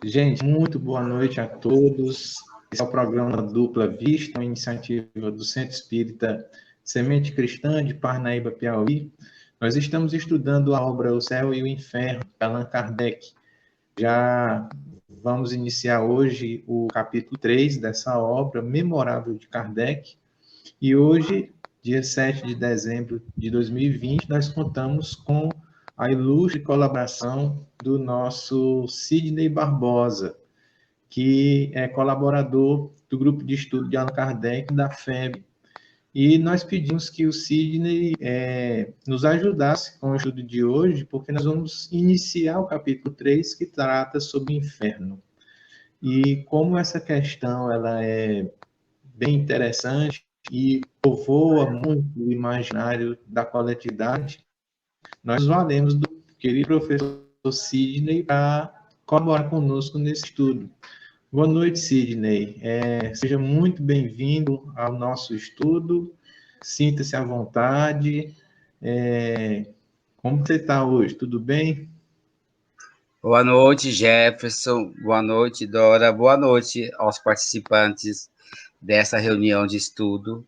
Gente, muito boa noite a todos. Esse é o programa Dupla Vista, uma iniciativa do Centro Espírita Semente Cristã de Parnaíba, Piauí. Nós estamos estudando a obra O Céu e o Inferno, de Allan Kardec. Já vamos iniciar hoje o capítulo 3 dessa obra memorável de Kardec. E hoje, dia 7 de dezembro de 2020, nós contamos com a ilustre colaboração do nosso Sidney Barbosa, que é colaborador do grupo de estudo de Allan Kardec da FEB. E nós pedimos que o Sidney nos ajudasse com o estudo de hoje, porque nós vamos iniciar o capítulo 3, que trata sobre o inferno. E como essa questão ela é bem interessante e povoa muito o imaginário da coletividade, nós valemos do querido professor Sidney para colaborar conosco nesse estudo. Boa noite, Sidney. Seja muito bem-vindo ao nosso estudo. Sinta-se à vontade. Como você está hoje? Tudo bem? Boa noite, Jefferson. Boa noite, Dora. Boa noite aos participantes dessa reunião de estudo.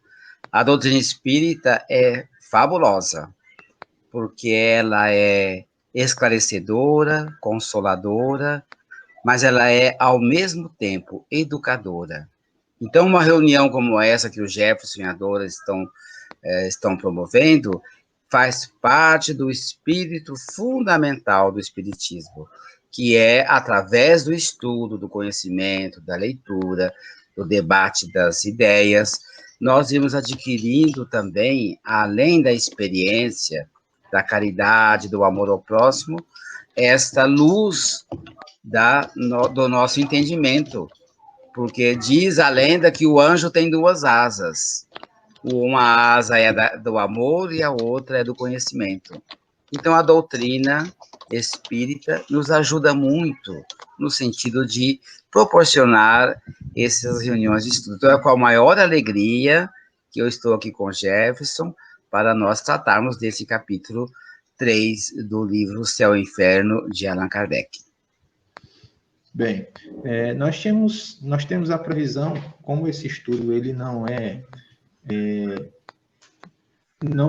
A doutrina espírita é fabulosa, porque ela é esclarecedora, consoladora, mas ela é, ao mesmo tempo, educadora. Então, uma reunião como essa que o Jefferson e a Dora estão promovendo faz parte do espírito fundamental do espiritismo, que é através do estudo, do conhecimento, da leitura, do debate das ideias, nós vamos adquirindo também, além da experiência, da caridade, do amor ao próximo, esta luz do nosso entendimento, porque diz a lenda que o anjo tem duas asas. Uma asa é do amor e a outra é do conhecimento. Então, a doutrina espírita nos ajuda muito no sentido de proporcionar essas reuniões de estudo. Então, é com a maior alegria que eu estou aqui com o Jefferson para nós tratarmos desse capítulo 3 do livro Céu e Inferno, de Allan Kardec. Bem, nós temos a previsão, como esse estudo ele não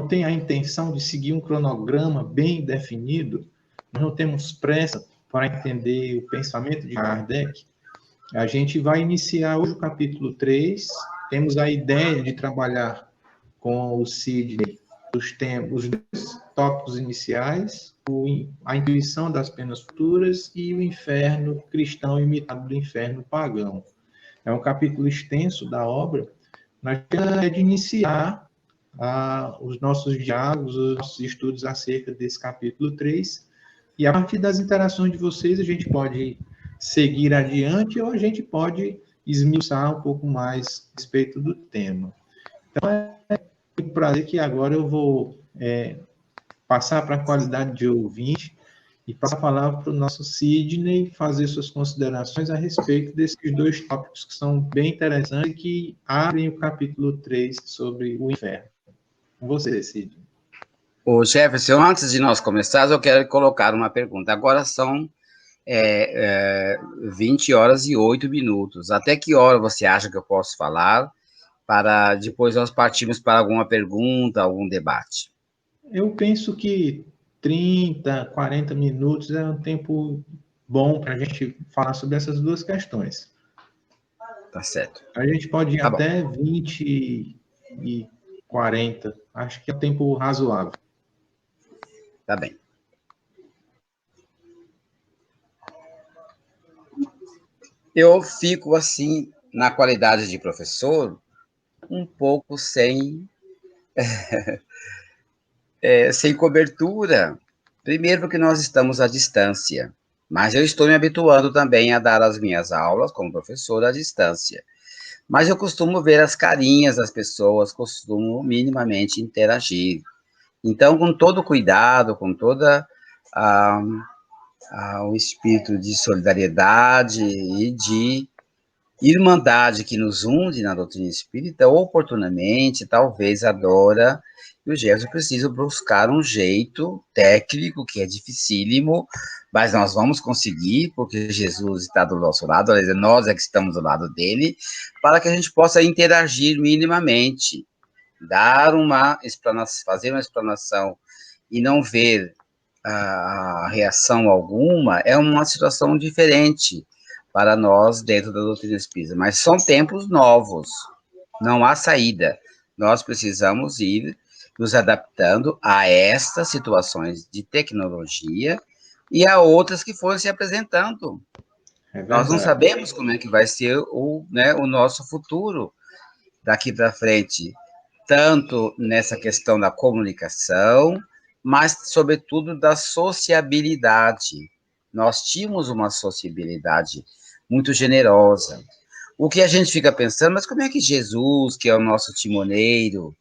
tem a intenção de seguir um cronograma bem definido, nós não temos pressa para entender o pensamento de Kardec. A gente vai iniciar hoje o capítulo 3, temos a ideia de trabalhar com o Sidney os dois tópicos iniciais, a intuição das penas futuras e o inferno cristão imitado do inferno pagão. É um capítulo extenso da obra, mas é de iniciar os nossos diálogos, os nossos estudos acerca desse capítulo 3, e a partir das interações de vocês a gente pode seguir adiante ou a gente pode esmiuçar um pouco mais a respeito do tema. Então, é um prazer que agora eu vou passar para a qualidade de ouvinte e passar a palavra para o nosso Sidney fazer suas considerações a respeito desses dois tópicos que são bem interessantes e que abrem o capítulo 3 sobre o inferno. Com você, Sidney. Ô, Jefferson, antes de nós começarmos, eu quero colocar uma pergunta. Agora são 20 horas e 8 minutos. Até que hora você acha que eu posso falar para depois nós partirmos para alguma pergunta, algum debate? Eu penso que 30, 40 minutos é um tempo bom para a gente falar sobre essas duas questões. Tá certo. A gente pode ir até 20 e 40. Acho que é um tempo razoável. Tá bem. Eu fico, assim, na qualidade de professor, um pouco sem cobertura. Primeiro porque nós estamos à distância, mas eu estou me habituando também a dar as minhas aulas como professor à distância. Mas eu costumo ver as carinhas das pessoas, costumo minimamente interagir. Então, com todo cuidado, com toda o espírito de solidariedade e de irmandade que nos une na doutrina espírita, oportunamente, talvez a Dora e o Jefferson precisa buscar um jeito técnico, que é dificílimo, mas nós vamos conseguir, porque Jesus está do nosso lado, aliás, nós é que estamos do lado dele, para que a gente possa interagir minimamente, dar uma explanação, fazer uma explanação e não ver a reação alguma, é uma situação diferente para nós dentro da doutrina espírita, mas são tempos novos, não há saída. Nós precisamos ir nos adaptando a estas situações de tecnologia e a outras que foram se apresentando. Nós não sabemos como é que vai ser o nosso futuro daqui para frente, tanto nessa questão da comunicação, mas, sobretudo, da sociabilidade. Nós tínhamos uma sociabilidade muito generosa. O que a gente fica pensando, mas como é que Jesus, que é o nosso timoneiro,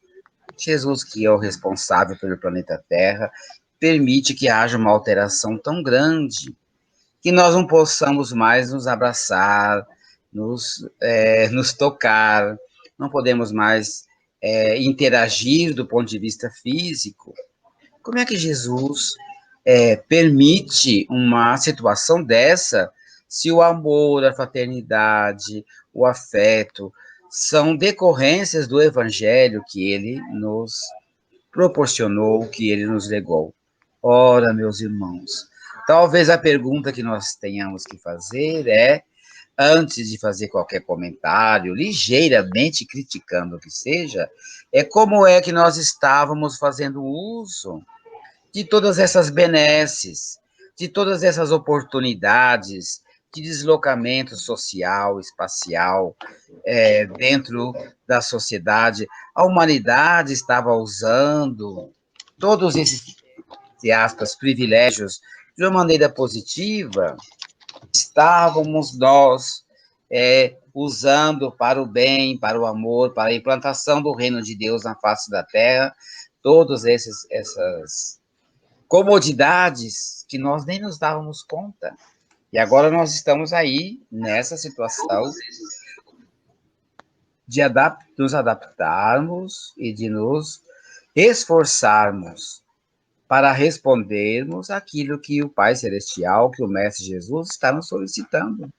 Jesus, que é o responsável pelo planeta Terra, permite que haja uma alteração tão grande que nós não possamos mais nos abraçar, nos tocar, não podemos mais interagir do ponto de vista físico. Como é que Jesus permite uma situação dessa se o amor, a fraternidade, o afeto são decorrências do evangelho que ele nos proporcionou, que ele nos legou? Ora, meus irmãos, talvez a pergunta que nós tenhamos que fazer é, antes de fazer qualquer comentário, ligeiramente criticando o que seja, é como é que nós estávamos fazendo uso de todas essas benesses, de todas essas oportunidades de deslocamento social, espacial, dentro da sociedade. A humanidade estava usando todos esses, entre aspas, privilégios de uma maneira positiva. Estávamos nós usando para o bem, para o amor, para a implantação do reino de Deus na face da terra, todas essas comodidades que nós nem nos dávamos conta. E agora nós estamos aí nessa situação de nos adaptarmos e de nos esforçarmos para respondermos aquilo que o Pai Celestial, que o Mestre Jesus está nos solicitando.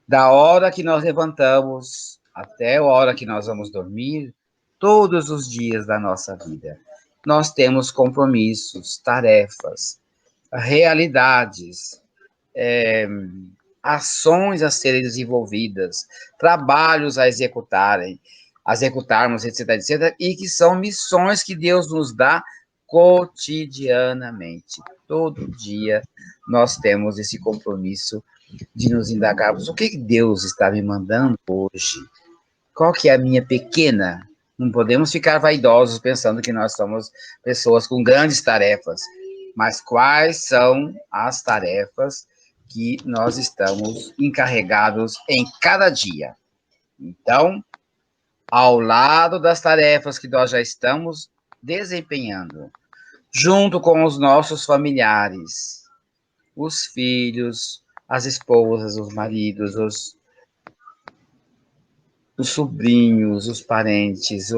Da hora que nós levantamos até a hora que nós vamos dormir, todos os dias da nossa vida, nós temos compromissos, tarefas, realidades, ações a serem desenvolvidas, trabalhos a executarmos, etc, etc, e que são missões que Deus nos dá cotidianamente. Todo dia nós temos esse compromisso de nos indagarmos: o que Deus está me mandando hoje? Qual que é a minha pequena? Não podemos ficar vaidosos pensando que nós somos pessoas com grandes tarefas, mas quais são as tarefas que nós estamos encarregados em cada dia? Então, ao lado das tarefas que nós já estamos desempenhando, junto com os nossos familiares, os filhos, as esposas, os maridos, os sobrinhos, os parentes,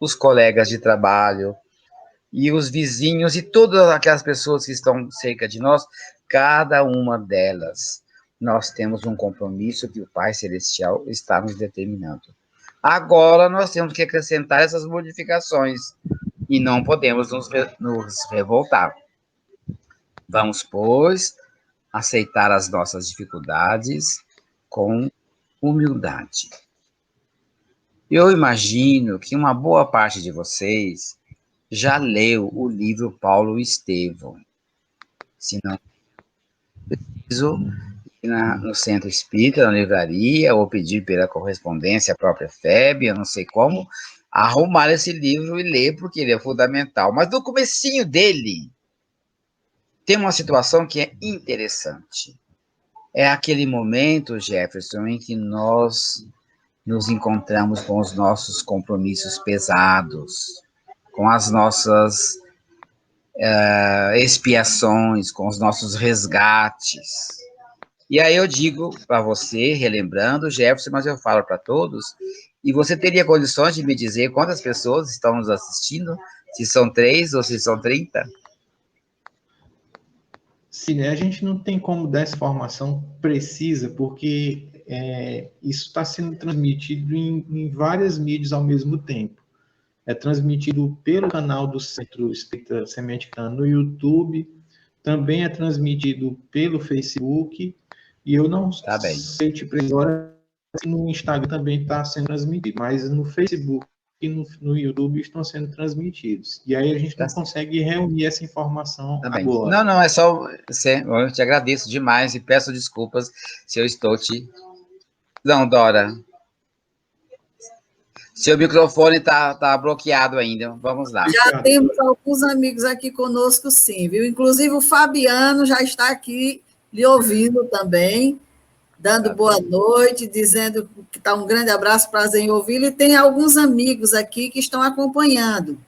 os colegas de trabalho e os vizinhos e todas aquelas pessoas que estão cerca de nós, cada uma delas, nós temos um compromisso que o Pai Celestial está nos determinando. Agora nós temos que acrescentar essas modificações e não podemos nos revoltar. Vamos, pois, aceitar as nossas dificuldades com humildade. Eu imagino que uma boa parte de vocês já leu o livro Paulo e Estevão. Se não, preciso ir no Centro Espírita, na livraria, ou pedir pela correspondência à própria FEB, eu não sei como, arrumar esse livro e ler, porque ele é fundamental. Mas no comecinho dele, tem uma situação que é interessante. É aquele momento, Jefferson, em que nós nos encontramos com os nossos compromissos pesados, com as nossas expiações, com os nossos resgates. E aí eu digo para você, relembrando, Jefferson, mas eu falo para todos, E você teria condições de me dizer quantas pessoas estão nos assistindo? Se são 3 ou se são 30? Sim, né? A gente não tem como dar essa informação precisa, porque isso está sendo transmitido em várias mídias ao mesmo tempo. É transmitido pelo canal do Centro Espírita Semente Cristã no YouTube, também é transmitido pelo Facebook, e eu não Tá bem. sei te dizer agora se no Instagram também está sendo transmitido, mas no Facebook e no YouTube estão sendo transmitidos. E aí a gente não consegue reunir essa informação Tá bem. agora. Não, é só... Eu te agradeço demais e peço desculpas se eu estou te... Não, Dora. Seu microfone tá bloqueado ainda. Vamos lá. Já temos alguns amigos aqui conosco, sim, viu? Inclusive o Fabiano já está aqui lhe ouvindo também, dando boa noite, dizendo que está um grande abraço, prazer em ouvi-lo. E tem alguns amigos aqui que estão acompanhando.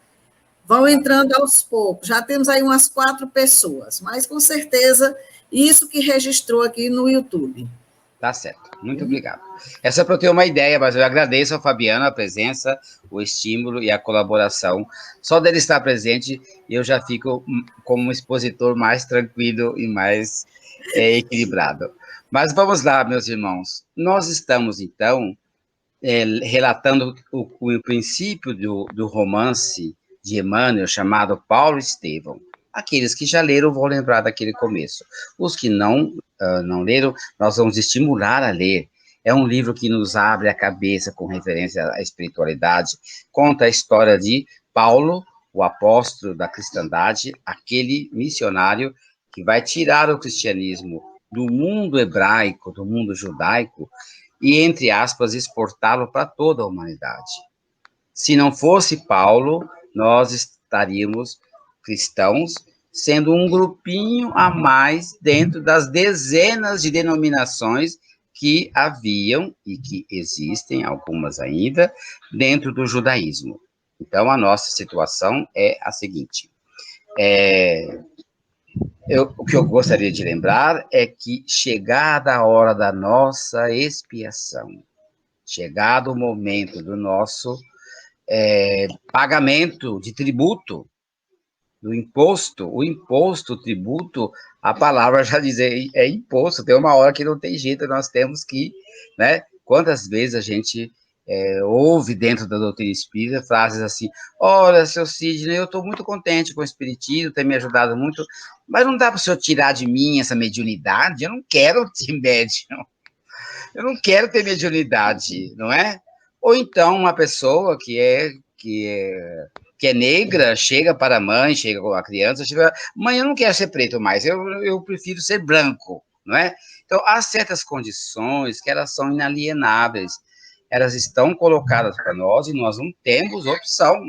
Vão entrando aos poucos. Já temos aí umas 4 pessoas, mas com certeza isso que registrou aqui no YouTube. Tá certo. Muito obrigado. É só para eu ter uma ideia, mas eu agradeço ao Fabiano a presença, o estímulo e a colaboração. Só dele estar presente, eu já fico como um expositor mais tranquilo e mais equilibrado. Mas vamos lá, meus irmãos. Nós estamos, então, relatando o princípio do romance de Emmanuel, chamado Paulo Estevão. Aqueles que já leram vão lembrar daquele começo. Os que não leram, nós vamos estimular a ler. É um livro que nos abre a cabeça com referência à espiritualidade. Conta a história de Paulo, o apóstolo da cristandade, aquele missionário que vai tirar o cristianismo do mundo hebraico, do mundo judaico, e, entre aspas, exportá-lo para toda a humanidade. Se não fosse Paulo, nós estaríamos cristãos, sendo um grupinho a mais dentro das dezenas de denominações que haviam e que existem, algumas ainda, dentro do judaísmo. Então, a nossa situação é a seguinte. O que eu gostaria de lembrar é que, chegada a hora da nossa expiação, chegado o momento do nosso pagamento de tributo, do imposto, o tributo, a palavra já diz, é imposto, tem uma hora que não tem jeito, nós temos que, né? Quantas vezes a gente ouve dentro da doutrina espírita frases assim: olha, seu Sidney, eu estou muito contente com o espiritismo, tem me ajudado muito, mas não dá para o senhor tirar de mim essa mediunidade? Eu não quero ter médium, eu não quero ter mediunidade, não é? Ou então uma pessoa que é negra, chega para a mãe, chega com a criança, chega, mãe, eu não quero ser preto mais, eu prefiro ser branco, não é? Então, há certas condições que elas são inalienáveis, elas estão colocadas para nós e nós não temos opção,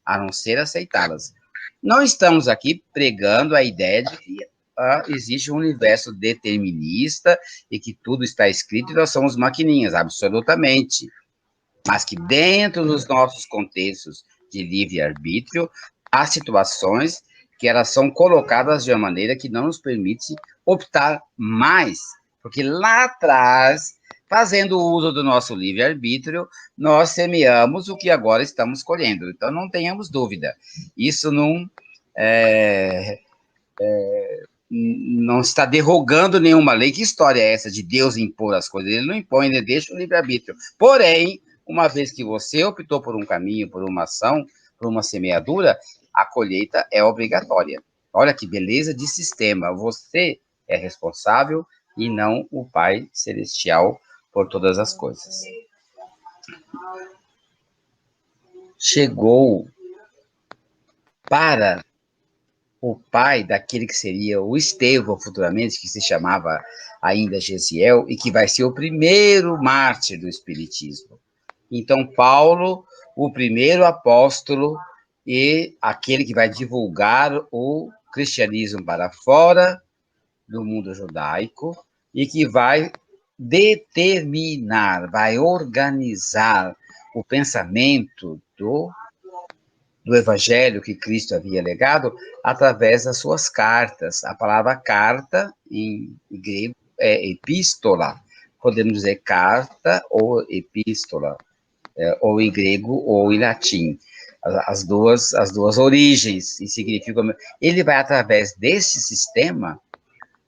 a não ser aceitá-las. Não estamos aqui pregando a ideia de que existe um universo determinista e que tudo está escrito e nós somos maquininhas, absolutamente. Mas que dentro dos nossos contextos de livre-arbítrio, há situações que elas são colocadas de uma maneira que não nos permite optar mais, porque lá atrás, fazendo uso do nosso livre-arbítrio, nós semeamos o que agora estamos colhendo. Então, não tenhamos dúvida. Isso não está derrogando nenhuma lei. Que história é essa de Deus impor as coisas? Ele não impõe, ele deixa o livre-arbítrio. Porém, uma vez que você optou por um caminho, por uma ação, por uma semeadura, a colheita é obrigatória. Olha que beleza de sistema. Você é responsável e não o Pai Celestial por todas as coisas. Chegou para o pai daquele que seria o Estevão futuramente, que se chamava ainda Gesiel, e que vai ser o primeiro mártir do Espiritismo. Então, Paulo, o primeiro apóstolo e aquele que vai divulgar o cristianismo para fora do mundo judaico e que vai determinar, vai organizar o pensamento do evangelho que Cristo havia legado através das suas cartas. A palavra carta, em grego, é epístola. Podemos dizer carta ou epístola. ou em grego ou em latim. As duas origens, e significam. Ele vai, através deste sistema,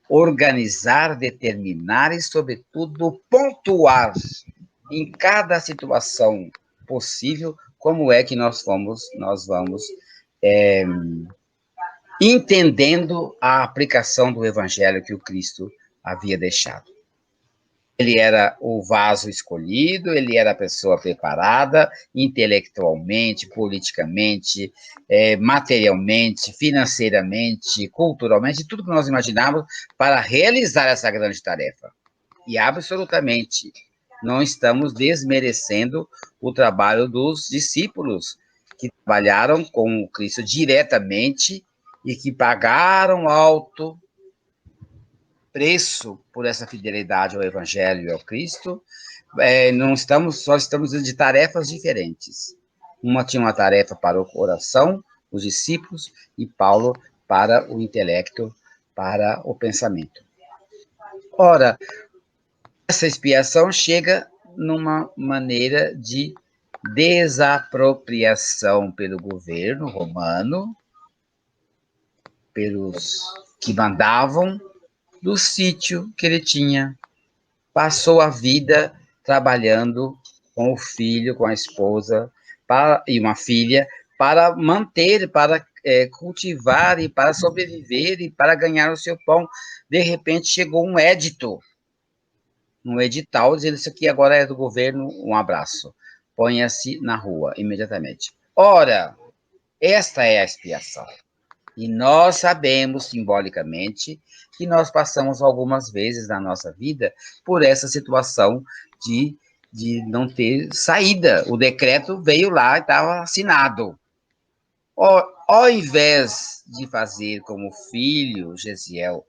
organizar, determinar e, sobretudo, pontuar em cada situação possível como é que nós vamos entendendo a aplicação do evangelho que o Cristo havia deixado. Ele era o vaso escolhido, ele era a pessoa preparada, intelectualmente, politicamente, materialmente, financeiramente, culturalmente, tudo que nós imaginávamos para realizar essa grande tarefa. E absolutamente não estamos desmerecendo o trabalho dos discípulos que trabalharam com o Cristo diretamente e que pagaram alto preço por essa fidelidade ao Evangelho e ao Cristo. Só estamos de tarefas diferentes. Uma tinha uma tarefa para o coração, os discípulos, e Paulo para o intelecto, para o pensamento. Ora, essa expiação chega numa maneira de desapropriação pelo governo romano, pelos que mandavam, do sítio que ele tinha. Passou a vida trabalhando com o filho, com a esposa e uma filha, para manter, para cultivar e para sobreviver e para ganhar o seu pão. De repente chegou um edital, dizendo: isso aqui agora é do governo, um abraço. Ponha-se na rua, imediatamente. Ora, esta é a expiação. E nós sabemos, simbolicamente, que nós passamos algumas vezes na nossa vida por essa situação de não ter saída. O decreto veio lá e estava assinado. Ao invés de fazer como o filho, Gesiel,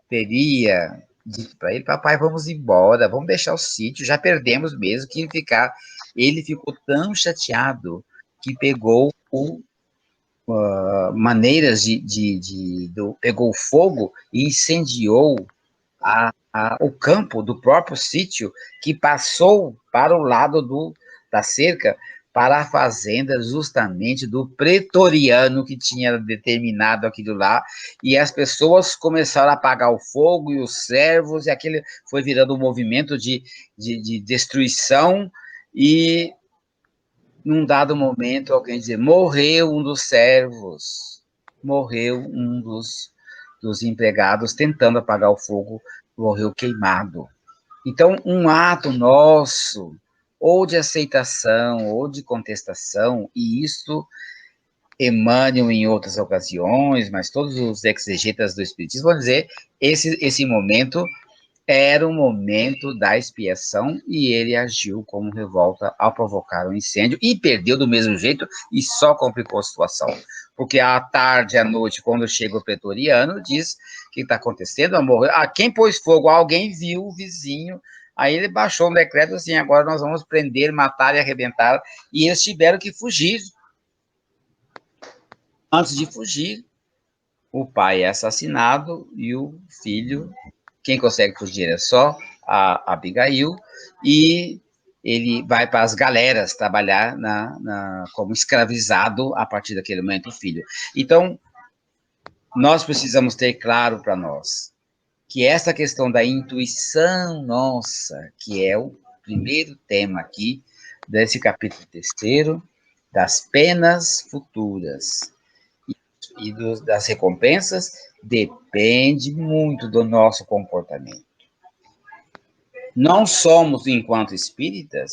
teria dito para ele: papai, vamos embora, vamos deixar o sítio, já perdemos mesmo, que ficar. Ele ficou tão chateado que pegou maneiras pegou fogo e incendiou o campo do próprio sítio, que passou para o lado da cerca, para a fazenda justamente do pretoriano que tinha determinado aquilo lá, e as pessoas começaram a apagar o fogo, e os servos, e aquele foi virando um movimento de destruição, e num dado momento alguém dizer: morreu um dos servos, morreu um dos empregados tentando apagar o fogo, morreu queimado. Então, um ato nosso, ou de aceitação, ou de contestação, e isso Emmanuel em outras ocasiões, mas todos os exegetas do Espiritismo vão dizer: esse momento era o momento da expiação, e ele agiu como revolta ao provocar um incêndio, e perdeu do mesmo jeito, e só complicou a situação. Porque à tarde, à noite, quando chega o pretoriano, diz: o que está acontecendo, amor? Quem pôs fogo? Alguém viu o vizinho. Aí ele baixou um decreto assim: agora nós vamos prender, matar e arrebentar. E eles tiveram que fugir. Antes de fugir, o pai é assassinado e o filho, quem consegue fugir é só a Abigail, e ele vai para as galeras trabalhar como escravizado a partir daquele momento, o filho. Então, nós precisamos ter claro para nós que essa questão da intuição nossa, que é o primeiro tema aqui desse capítulo 3º, das penas futuras e das recompensas, depende muito do nosso comportamento. Não somos, enquanto espíritas,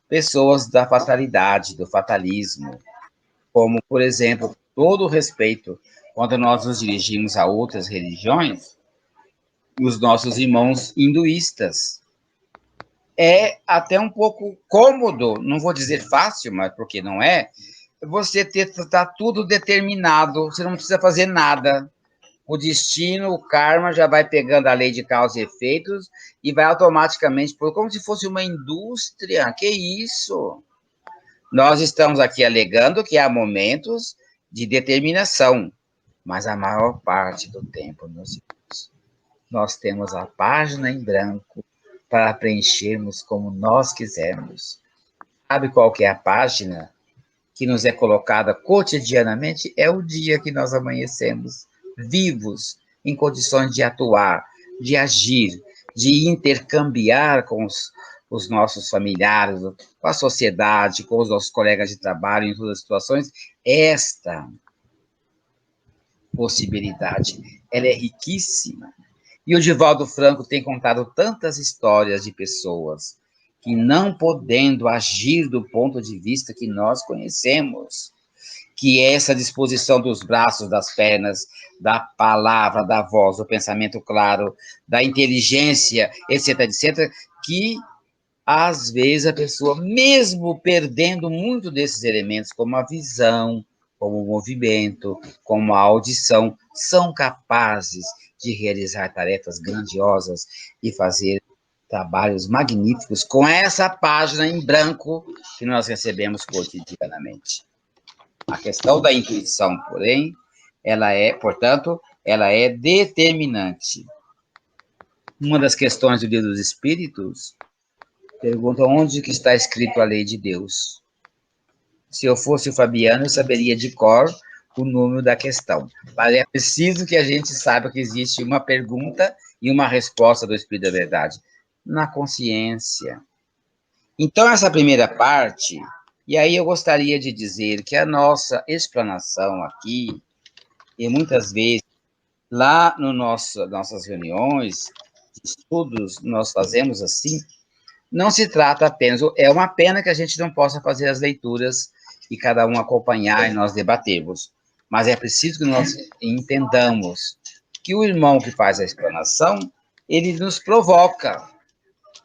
pessoas da fatalidade, do fatalismo, como, por exemplo, todo o respeito, quando nós nos dirigimos a outras religiões, os nossos irmãos hinduístas. É até um pouco cômodo, não vou dizer fácil, mas porque não é, você tá tudo determinado, você não precisa fazer nada. O destino, o karma já vai pegando a lei de causa e efeitos e vai automaticamente, como se fosse uma indústria. Que isso? Nós estamos aqui alegando que há momentos de determinação, mas a maior parte do tempo nós temos a página em branco para preenchermos como nós quisermos. Sabe qual que é a página que nos é colocada cotidianamente? É o dia que nós amanhecemos vivos, em condições de atuar, de agir, de intercambiar com os nossos familiares, com a sociedade, com os nossos colegas de trabalho, em todas as situações. Esta possibilidade, ela é riquíssima. E o Divaldo Franco tem contado tantas histórias de pessoas que, não podendo agir do ponto de vista que nós conhecemos, que é essa disposição dos braços, das pernas, da palavra, da voz, do pensamento claro, da inteligência, etc., etc., que, às vezes, a pessoa, mesmo perdendo muito desses elementos, como a visão, como o movimento, como a audição, são capazes de realizar tarefas grandiosas e fazer trabalhos magníficos com essa página em branco que nós recebemos cotidianamente. A questão da intuição, porém, portanto, ela é determinante. Uma das questões do Livro dos Espíritos pergunta onde que está escrito a lei de Deus. Se eu fosse o Fabiano, eu saberia de cor o número da questão. Mas é preciso que a gente saiba que existe uma pergunta e uma resposta do Espírito da Verdade. Na consciência. Então, essa primeira parte, e aí eu gostaria de dizer que a nossa explanação aqui, e muitas vezes, lá no nossas reuniões de estudos, nós fazemos assim, não se trata apenas, é uma pena que a gente não possa fazer as leituras e cada um acompanhar e nós debatermos, mas é preciso que nós entendamos que o irmão que faz a explanação, ele nos provoca,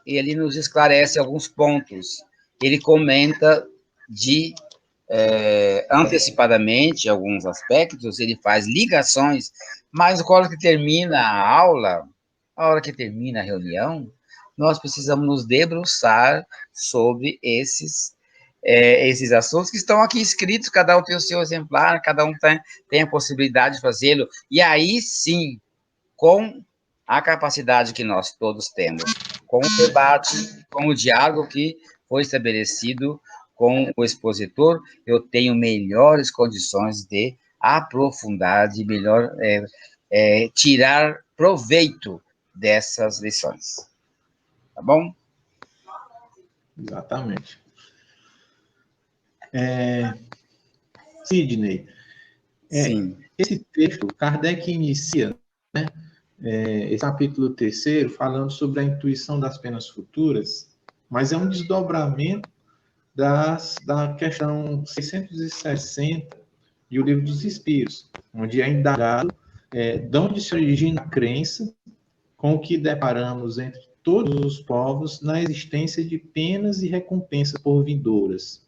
ele nos esclarece alguns pontos, ele comenta antecipadamente alguns aspectos, ele faz ligações, mas na hora que termina a aula, a hora que termina a reunião, nós precisamos nos debruçar sobre esses assuntos que estão aqui escritos, cada um tem o seu exemplar, cada um tem a possibilidade de fazê-lo, e aí sim, com a capacidade que nós todos temos, com o debate, com o diálogo que foi estabelecido com o expositor, eu tenho melhores condições de aprofundar, de melhor tirar proveito dessas lições. Tá bom? Exatamente. Sidney, Sim. Esse texto, Kardec inicia, né, esse capítulo 3º, falando sobre a intuição das penas futuras, mas é um desdobramento da questão 660 de O Livro dos Espíritos, onde é indagado de onde se origina a crença com o que deparamos entre todos os povos na existência de penas e recompensas por vindouras.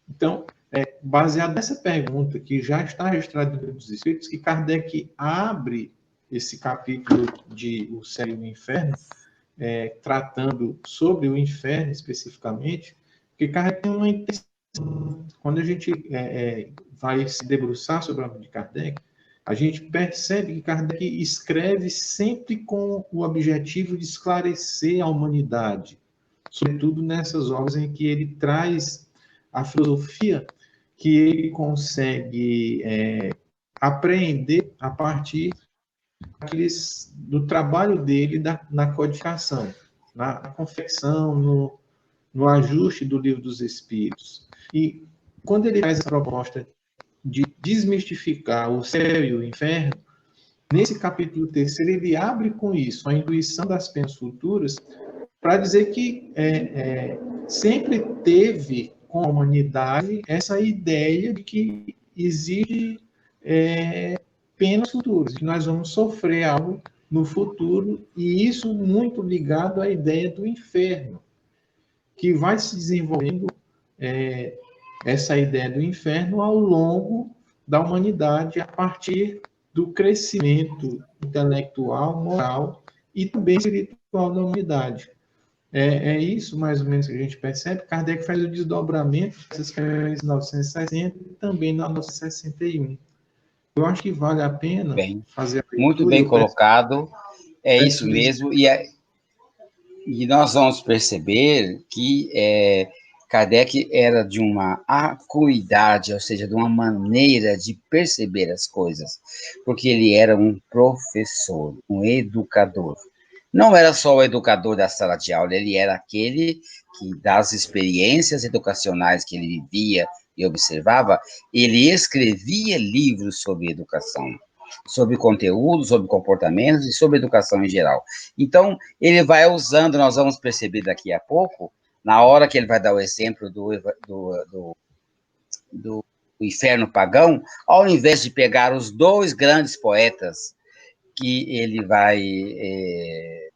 Então, baseado nessa pergunta, que já está registrada no Livro dos Espíritos, que Kardec abre esse capítulo de O Céu e o Inferno, tratando sobre o inferno especificamente, porque Kardec tem uma intenção. Quando a gente vai se debruçar sobre a obra de Kardec, a gente percebe que Kardec escreve sempre com o objetivo de esclarecer a humanidade, sobretudo nessas obras em que ele traz a filosofia que ele consegue apreender a partir do trabalho dele na codificação, na confecção, no ajuste do Livro dos Espíritos. E quando ele faz a proposta de desmistificar o céu e o inferno, nesse capítulo 3º, ele abre com isso, a intuição das penas futuras, para dizer que sempre teve com a humanidade essa ideia de que existe penas futuras, que nós vamos sofrer algo no futuro, e isso muito ligado à ideia do inferno, que vai se desenvolvendo essa ideia do inferno ao longo da humanidade, a partir do crescimento intelectual, moral e também espiritual da humanidade. É isso, mais ou menos, que a gente percebe. Kardec faz o desdobramento dessas questões 960 e também na 961. Eu acho que vale a pena fazer a leitura. Muito bem colocado, isso mesmo, e nós vamos perceber que Kardec era de uma acuidade, ou seja, de uma maneira de perceber as coisas, porque ele era um professor, um educador. Não era só o educador da sala de aula, ele era aquele que, das experiências educacionais que ele vivia e observava, ele escrevia livros sobre educação, sobre conteúdo, sobre comportamentos e sobre educação em geral. Então, ele vai usando, nós vamos perceber daqui a pouco, na hora que ele vai dar o exemplo do inferno pagão, ao invés de pegar os dois grandes poetas que ele vai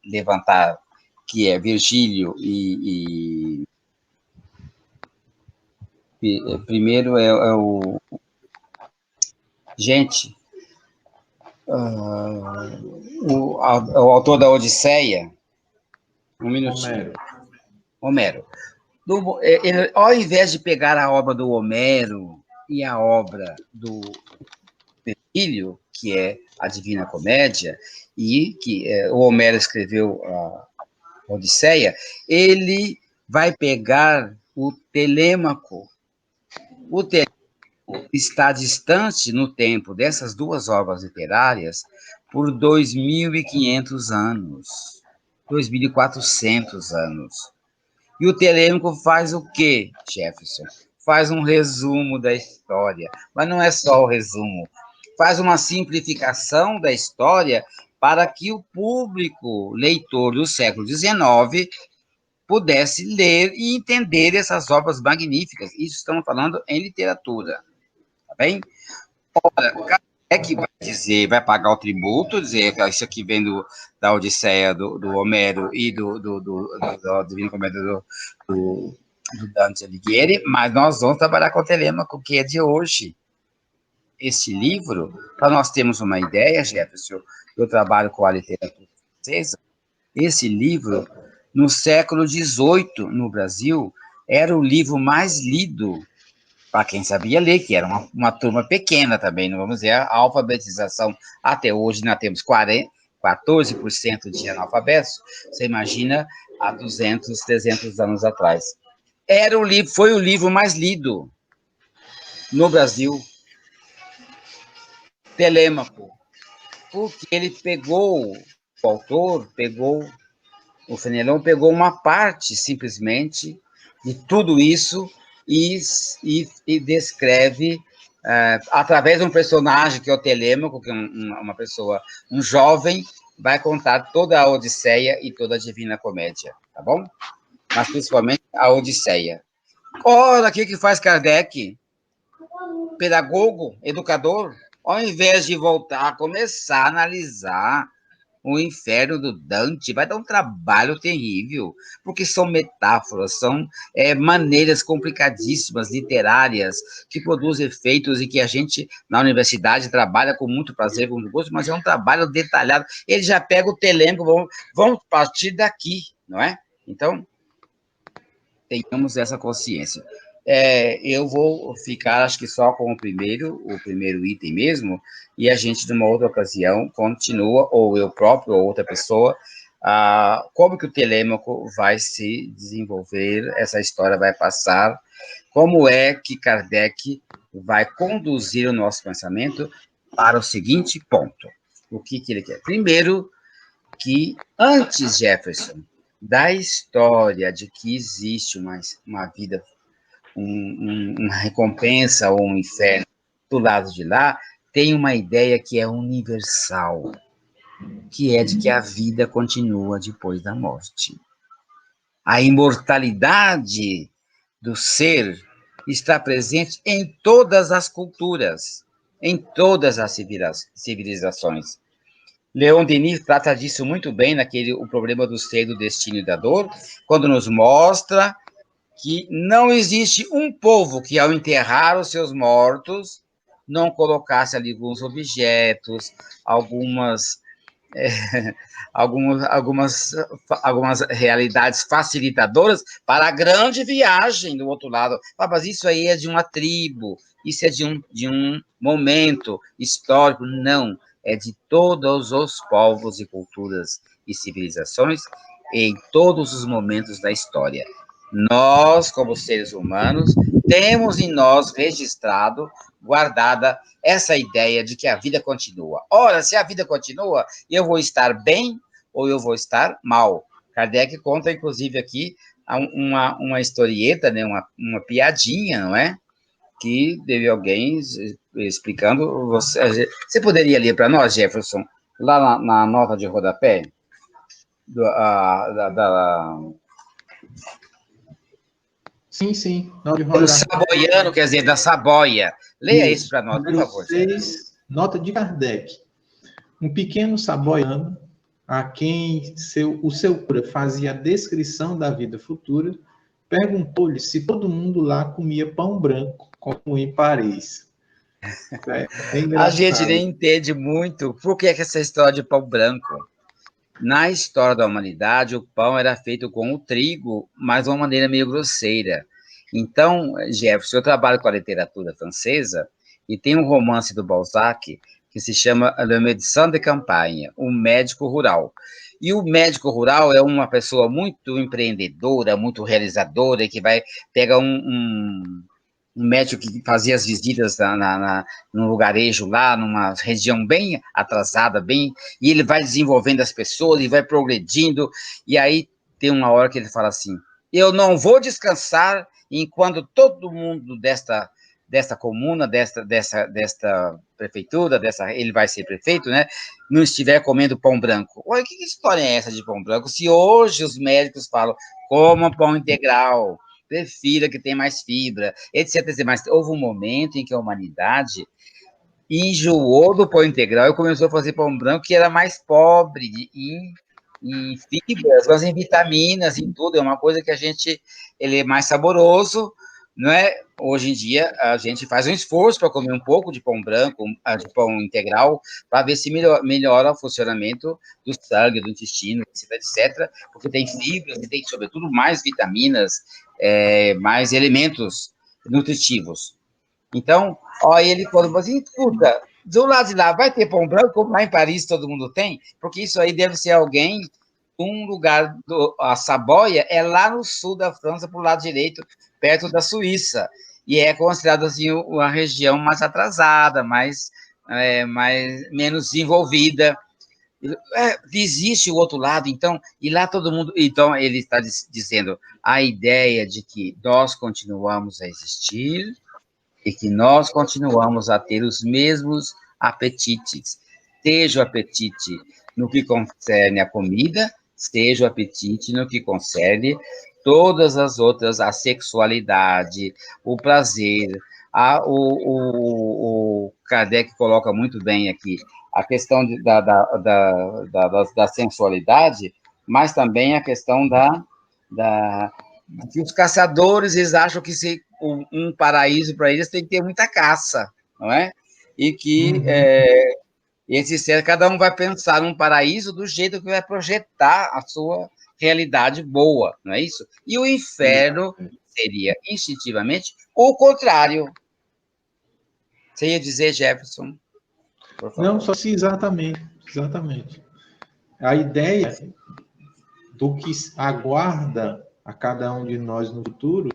levantar, que é Virgílio primeiro é o... Gente, o autor da Odisseia, um minutinho. Homero. Ao invés de pegar a obra do Homero e a obra do Virgílio, que é a Divina Comédia, e que o Homero escreveu a Odisseia, ele vai pegar o Telêmaco. O Telêmaco está distante no tempo dessas duas obras literárias por 2.500 anos, 2.400 anos. E o Telêmaco faz o quê, Jefferson? Faz um resumo da história, mas não é só o resumo, faz uma simplificação da história para que o público leitor do século XIX pudesse ler e entender essas obras magníficas. Isso estamos falando em literatura, tá bem? Ora, é que vai dizer, vai pagar o tributo, dizer que isso aqui vem da Odisseia do Homero e do Divina Comédia do Dante Alighieri, mas nós vamos trabalhar com o Telêmaco, que é de hoje. Este livro, para nós termos uma ideia, Jefferson, eu trabalho com a literatura francesa, esse livro, no século XVIII, no Brasil, era o livro mais lido para quem sabia ler, que era uma turma pequena também, não vamos dizer, a alfabetização, até hoje nós temos 14% de analfabetos, você imagina há 200, 300 anos atrás. Foi o livro mais lido no Brasil, Telêmaco, porque ele pegou, o autor o Fenelon pegou uma parte, simplesmente, de tudo isso e descreve, através de um personagem que é o Telêmaco, que é uma pessoa, um jovem, vai contar toda a Odisseia e toda a Divina Comédia, tá bom? Mas principalmente a Odisseia. Ora, o que faz Kardec? Pedagogo, educador, ao invés de voltar a começar a analisar o inferno do Dante, vai dar um trabalho terrível, porque são metáforas, são maneiras complicadíssimas, literárias, que produzem efeitos e que a gente, na universidade, trabalha com muito prazer, com muito gosto, mas é um trabalho detalhado. Ele já pega o Telêmaco, vamos partir daqui, não é? Então, tenhamos essa consciência. Eu vou ficar, acho que só com o primeiro item mesmo, e a gente, numa outra ocasião, continua, ou eu próprio, ou outra pessoa, como que o Telêmaco vai se desenvolver, essa história vai passar, como é que Kardec vai conduzir o nosso pensamento para o seguinte ponto. O que ele quer? Primeiro, que antes, Jefferson, da história de que existe uma vida, uma recompensa ou um inferno do lado de lá, tem uma ideia que é universal, que é de que a vida continua depois da morte. A imortalidade do ser está presente em todas as culturas, em todas as civilizações. Leon Denis trata disso muito bem o problema do ser, do destino e da dor, quando nos mostra que não existe um povo que, ao enterrar os seus mortos, não colocasse ali alguns objetos, algumas realidades facilitadoras para a grande viagem do outro lado. Mas isso aí é de uma tribo, isso é de um momento histórico. Não, é de todos os povos e culturas e civilizações em todos os momentos da história. Nós, como seres humanos, temos em nós registrado, guardada, essa ideia de que a vida continua. Ora, se a vida continua, eu vou estar bem ou eu vou estar mal. Kardec conta, inclusive, aqui uma historieta, né, uma piadinha, não é? Que teve alguém explicando. Você poderia ler para nós, Jefferson, lá na nota de rodapé? Sim. Do saboiano, quer dizer, da saboia. Leia isso para nós, por favor. 6, nota de Kardec. Um pequeno saboiano, a quem o seu cura fazia a descrição da vida futura, perguntou-lhe se todo mundo lá comia pão branco, como em Paris. A gente nem entende muito por que essa história de pão branco. Na história da humanidade, o pão era feito com o trigo, mas de uma maneira meio grosseira. Então, Jefferson, eu trabalho com a literatura francesa e tem um romance do Balzac que se chama Le Médecin de Campagne, o médico rural. E o médico rural é uma pessoa muito empreendedora, muito realizadora, que pega um médico que fazia as visitas num lugarejo lá, numa região bem atrasada, e ele vai desenvolvendo as pessoas, e vai progredindo, e aí tem uma hora que ele fala assim, eu não vou descansar enquanto todo mundo desta comuna, desta prefeitura, ele vai ser prefeito, né, não estiver comendo pão branco. Olha, que história é essa de pão branco? Se hoje os médicos falam, coma pão integral, prefira que tem mais fibra, etc. Mas houve um momento em que a humanidade enjoou do pão integral e começou a fazer pão branco que era mais pobre em fibras, mas em vitaminas, em tudo. É uma coisa que ele é mais saboroso, não é? Hoje em dia, a gente faz um esforço para comer um pouco de pão branco, de pão integral, para ver se melhora o funcionamento do sangue, do intestino, etc., porque tem fibras e tem, sobretudo, mais vitaminas, mais elementos nutritivos. Então, ele falou assim, escuta, do lado de lá vai ter pão branco, como lá em Paris todo mundo tem, porque isso aí deve ser alguém, um lugar, a Saboia é lá no sul da França, para o lado direito, perto da Suíça, e é considerado assim uma região mais atrasada, menos desenvolvida. Existe o outro lado, então, e lá todo mundo, então ele está dizendo a ideia de que nós continuamos a existir e que nós continuamos a ter os mesmos apetites, seja o apetite no que concerne a comida, seja o apetite no que concerne todas as outras, a sexualidade, o prazer, o Kardec coloca muito bem aqui, a questão da sensualidade, mas também a questão que os caçadores, eles acham que um paraíso para eles tem que ter muita caça, não é? E que cada um vai pensar num paraíso do jeito que vai projetar a sua realidade boa, não é isso? E o inferno seria, instintivamente, o contrário. Você ia dizer, Jefferson? Não, só se exatamente. A ideia do que aguarda a cada um de nós no futuro,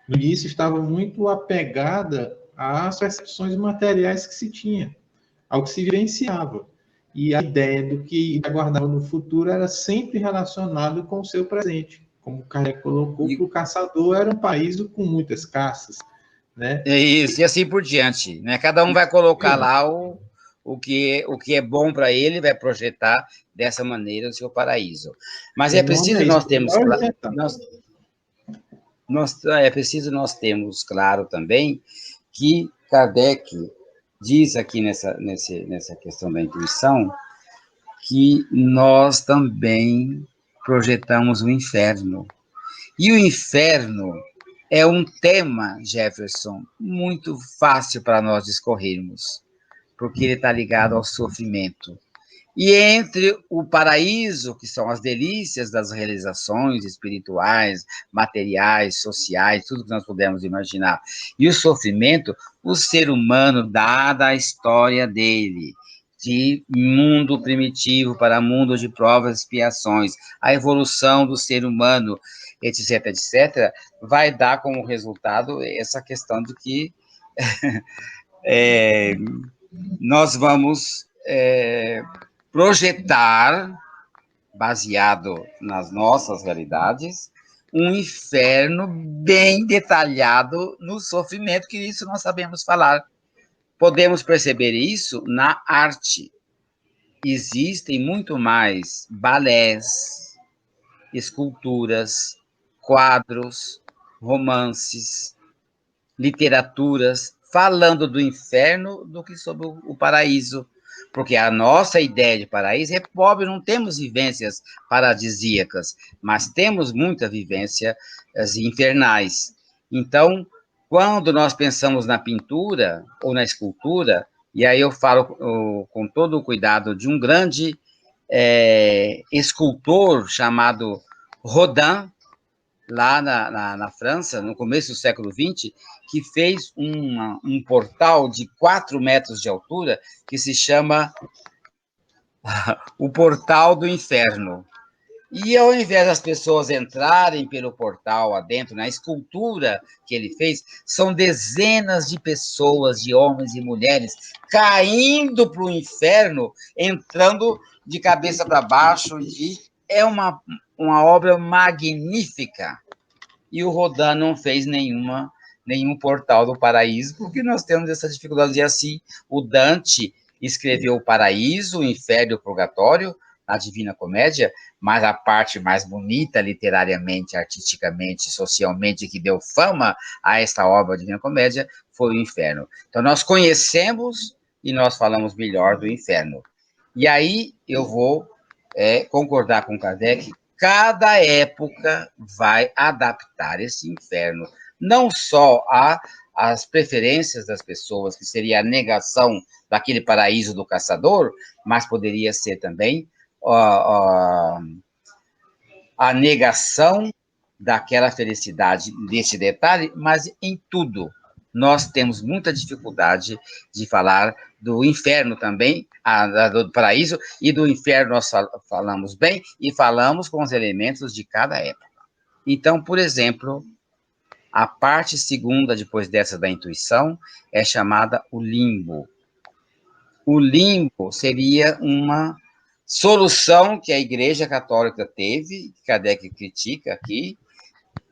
no início estava muito apegada às percepções materiais que se tinha, ao que se vivenciava. E a ideia do que aguardava no futuro era sempre relacionado com o seu presente. Como o Kardec colocou, que o caçador era um país com muitas caças, né? Isso, e assim por diante, né? Cada um vai colocar lá o que é bom para ele, vai projetar dessa maneira o seu paraíso. Mas é preciso nós termos nós temos claro também que Kardec diz aqui nessa questão da intuição que nós também projetamos o inferno. E o inferno é um tema, Jefferson, muito fácil para nós discorrermos, porque ele está ligado ao sofrimento. E entre o paraíso, que são as delícias das realizações espirituais, materiais, sociais, tudo que nós pudermos imaginar, e o sofrimento, o ser humano, dada a história dele, de mundo primitivo para mundo de provas e expiações, a evolução do ser humano, etc., etc., vai dar como resultado essa questão de que nós vamos projetar, baseado nas nossas realidades, um inferno bem detalhado no sofrimento, que isso nós sabemos falar. Podemos perceber isso na arte. Existem muito mais balés, esculturas, quadros, romances, literaturas, falando do inferno do que sobre o paraíso. Porque a nossa ideia de paraíso é pobre, não temos vivências paradisíacas, mas temos muita vivências infernais. Então, quando nós pensamos na pintura ou na escultura, e aí eu falo com todo o cuidado de um grande escultor chamado Rodin, lá na França, no começo do século XX, que fez um portal de 4 metros de altura, que se chama o Portal do Inferno. E ao invés das pessoas entrarem pelo portal adentro, na escultura que ele fez, são dezenas de pessoas, de homens e mulheres, caindo para o inferno, entrando de cabeça para baixo. E é uma obra magnífica. E o Rodin não fez nenhum portal do paraíso, porque nós temos essa dificuldade de assim. O Dante escreveu o paraíso, o inferno e o purgatório, na Divina Comédia, mas a parte mais bonita, literariamente, artisticamente, socialmente, que deu fama a esta obra, a Divina Comédia, foi o inferno. Então, nós conhecemos e nós falamos melhor do inferno. E aí, eu vou concordar com Kardec, cada época vai adaptar esse inferno, não só às preferências das pessoas, que seria a negação daquele paraíso do caçador, mas poderia ser também a negação daquela felicidade desse detalhe, mas em tudo. Nós temos muita dificuldade de falar do inferno também, do paraíso, e do inferno nós falamos bem e falamos com os elementos de cada época. Então, por exemplo, a parte segunda, depois dessa da intuição, é chamada o limbo. O limbo seria uma solução que a Igreja Católica teve, que Kardec critica aqui,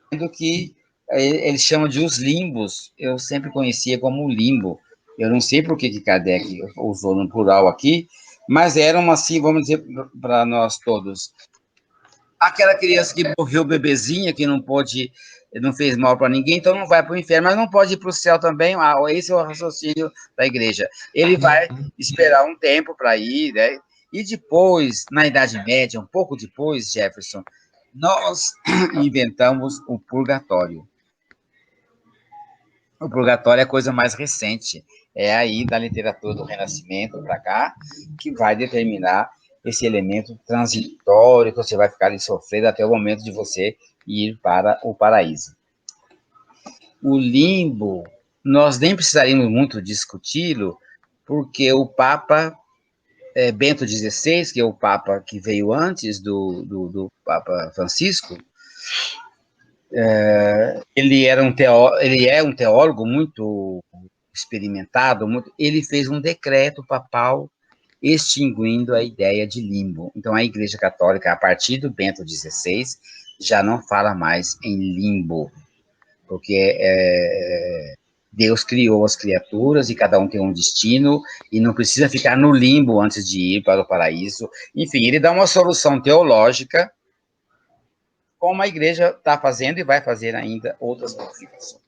sendo que eles chamam de os limbos, eu sempre conhecia como limbo. Eu não sei por que Kardec usou no plural aqui, mas eram assim, vamos dizer para nós todos, aquela criança que morreu bebezinha, que não fez mal para ninguém, então não vai para o inferno, mas não pode ir para o céu também. Esse é o raciocínio da Igreja. Ele vai esperar um tempo para ir, né? E depois, na Idade Média, um pouco depois, Jefferson, nós inventamos o purgatório. O purgatório é a coisa mais recente, é aí da literatura do Renascimento para cá, que vai determinar esse elemento transitório, que você vai ficar ali sofrendo até o momento de você ir para o paraíso. O limbo, nós nem precisaríamos muito discuti-lo, porque o Papa Bento XVI, que é o Papa que veio antes do Papa Francisco, ele é um teólogo muito experimentado, ele fez um decreto papal extinguindo a ideia de limbo. Então, a Igreja Católica, a partir do Bento XVI, já não fala mais em limbo, porque Deus criou as criaturas e cada um tem um destino e não precisa ficar no limbo antes de ir para o paraíso. Enfim, ele dá uma solução teológica, como a Igreja está fazendo e vai fazer ainda outras modificações.